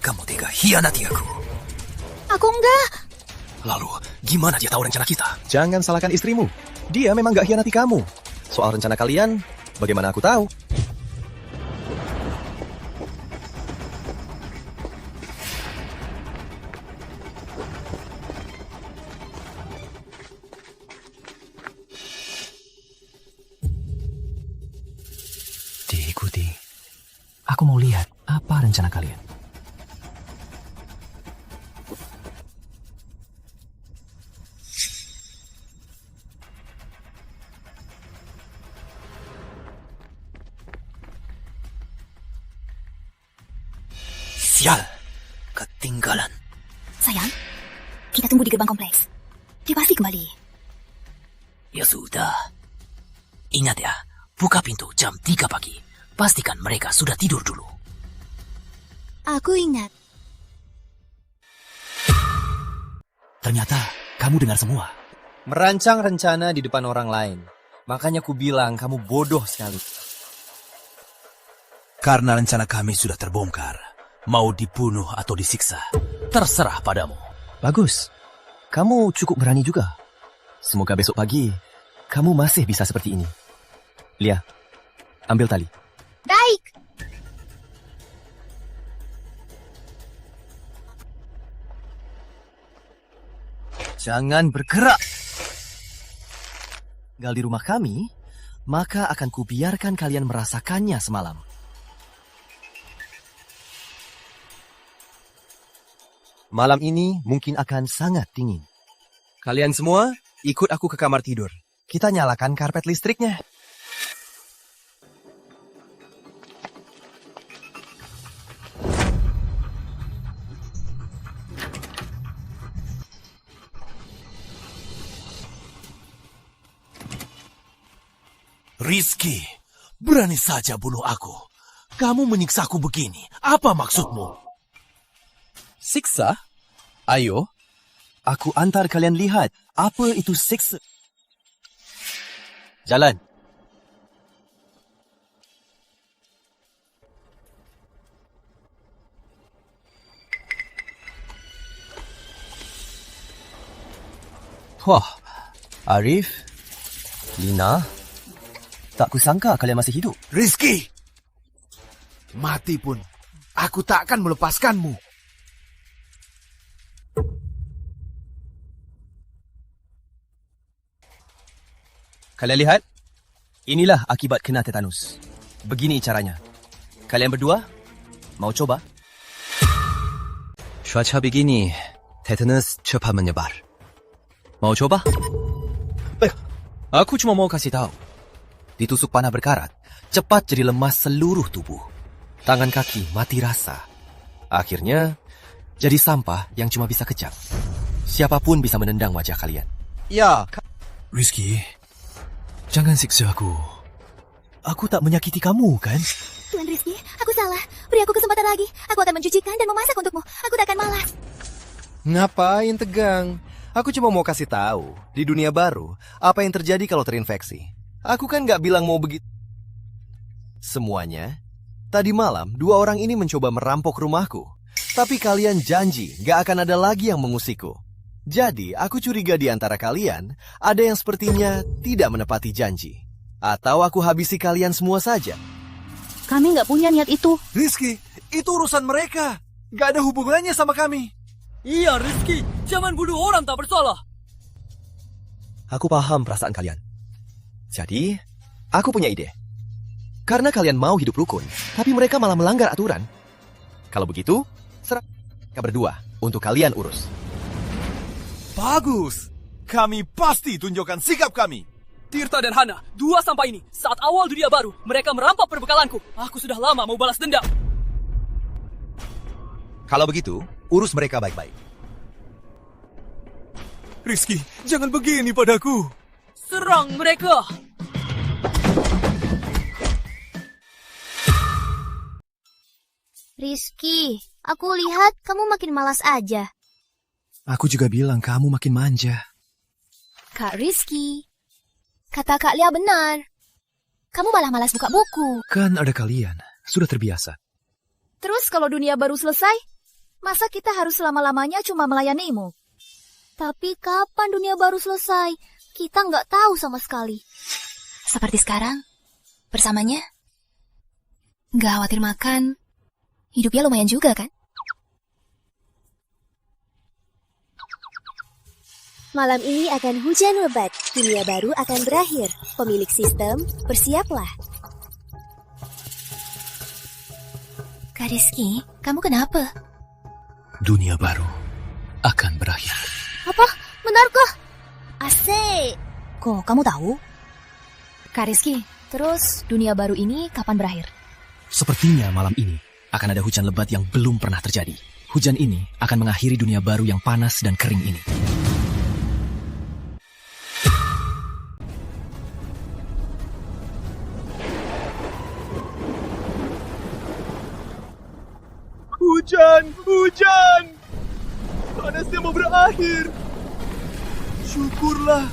kamu tega hianati aku. Aku enggak. Lalu, gimana dia tahu rencana kita? Jangan salahkan istrimu. Dia memang gak hianati kamu. Soal rencana kalian, bagaimana aku tahu? Diikuti. Aku mau lihat apa rencana kalian. Sial, ketinggalan. Sayang, kita tunggu di gerbang kompleks. Dia pasti kembali. Ya sudah. Ingat ya, buka pintu jam 3 pagi. Pastikan mereka sudah tidur dulu. Aku ingat. Ternyata kamu dengar semua. Merancang rencana di depan orang lain. Makanya ku bilang kamu bodoh sekali. Karena rencana kami sudah terbongkar. Mau dibunuh atau disiksa, terserah padamu. Bagus. Kamu cukup berani juga. Semoga besok pagi kamu masih bisa seperti ini. Lia, ambil tali. Baik. Jangan bergerak. Tinggal di rumah kami, maka akan kubiarkan kalian merasakannya semalam. Malam ini mungkin akan sangat dingin. Kalian semua, ikut aku ke kamar tidur. Kita nyalakan karpet listriknya. Rizky, berani saja bunuh aku. Kamu menyiksaku begini. Apa maksudmu? Siksa? Ayo. Aku antar kalian lihat apa itu seksa. Jalan. Wah, Arif, Lina, tak kusangka kalian masih hidup. Rizky! Mati pun, aku takkan melepaskanmu. Kalian lihat? Inilah akibat kena tetanus. Begini caranya. Kalian berdua, mau coba? cuaca begini, tetanus cepat menyebar. Mau coba? Aku cuma mau kasih tahu. Ditusuk panah berkarat, cepat jadi lemas seluruh tubuh. Tangan kaki mati rasa. Akhirnya, jadi sampah yang cuma bisa kejang. Siapapun bisa menendang wajah kalian. Ya, Rizky, jangan siksa aku. Aku tak menyakiti kamu, kan? Tuan Rizky, aku salah. Beri aku kesempatan lagi. Aku akan mencucikan dan memasak untukmu. Aku tak akan malas. Ngapain tegang? Aku cuma mau kasih tahu, di dunia baru, apa yang terjadi kalau terinfeksi. Aku kan gak bilang mau begitu. Semuanya, tadi malam 2 orang ini mencoba merampok rumahku. Tapi kalian janji gak akan ada lagi yang mengusikku. Jadi, aku curiga di antara kalian, ada yang sepertinya tidak menepati janji. Atau aku habisi kalian semua saja. Kami nggak punya niat itu. Rizky, itu urusan mereka. Gak ada hubungannya sama kami. Iya, Rizky. Jangan bunuh orang tak bersalah. Aku paham perasaan kalian. Jadi, aku punya ide. Karena kalian mau hidup rukun, tapi mereka malah melanggar aturan. Kalau begitu, serah mereka berdua untuk kalian urus. Bagus. Kami pasti tunjukkan sikap kami. Tirta dan Hana, 2 sampai ini. Saat awal dunia baru, mereka merampok perbekalanku. Aku sudah lama mau balas dendam. Kalau begitu, urus mereka baik-baik. Rizky, jangan begini padaku. Serang mereka. Rizky, aku lihat kamu makin malas aja. Aku juga bilang kamu makin manja. Kak Rizky, kata Kak Lia benar. Kamu malah malas buka buku. Kan ada kalian, sudah terbiasa. Terus kalau dunia baru selesai, masa kita harus selama-lamanya cuma melayanimu? Tapi kapan dunia baru selesai? Kita nggak tahu sama sekali. Seperti sekarang, bersamanya. Nggak khawatir makan, hidupnya lumayan juga kan? Malam ini akan hujan lebat. Dunia baru akan berakhir. Pemilik sistem, bersiaplah. Kak Rizky, kamu kenapa? Dunia baru akan berakhir. Apa? Benarkah? Asik. Kok kamu tahu? Kak Rizky, terus dunia baru ini kapan berakhir? Sepertinya malam ini akan ada hujan lebat yang belum pernah terjadi. Hujan ini akan mengakhiri dunia baru yang panas dan kering ini. Hujan! Panasnya mau berakhir. Syukurlah.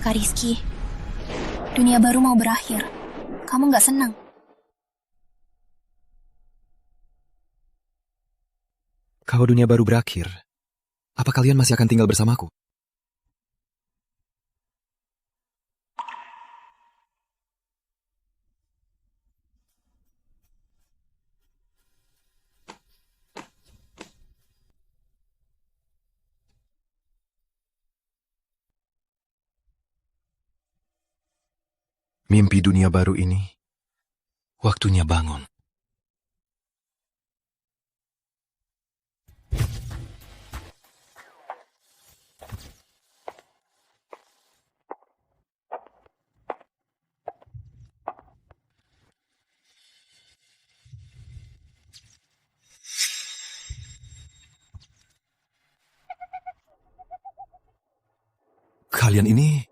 Kak Rizky, dunia baru mau berakhir. Kamu nggak senang? Kalau dunia baru berakhir, apa kalian masih akan tinggal bersamaku? Mimpi dunia baru ini, waktunya bangun. Kalian ini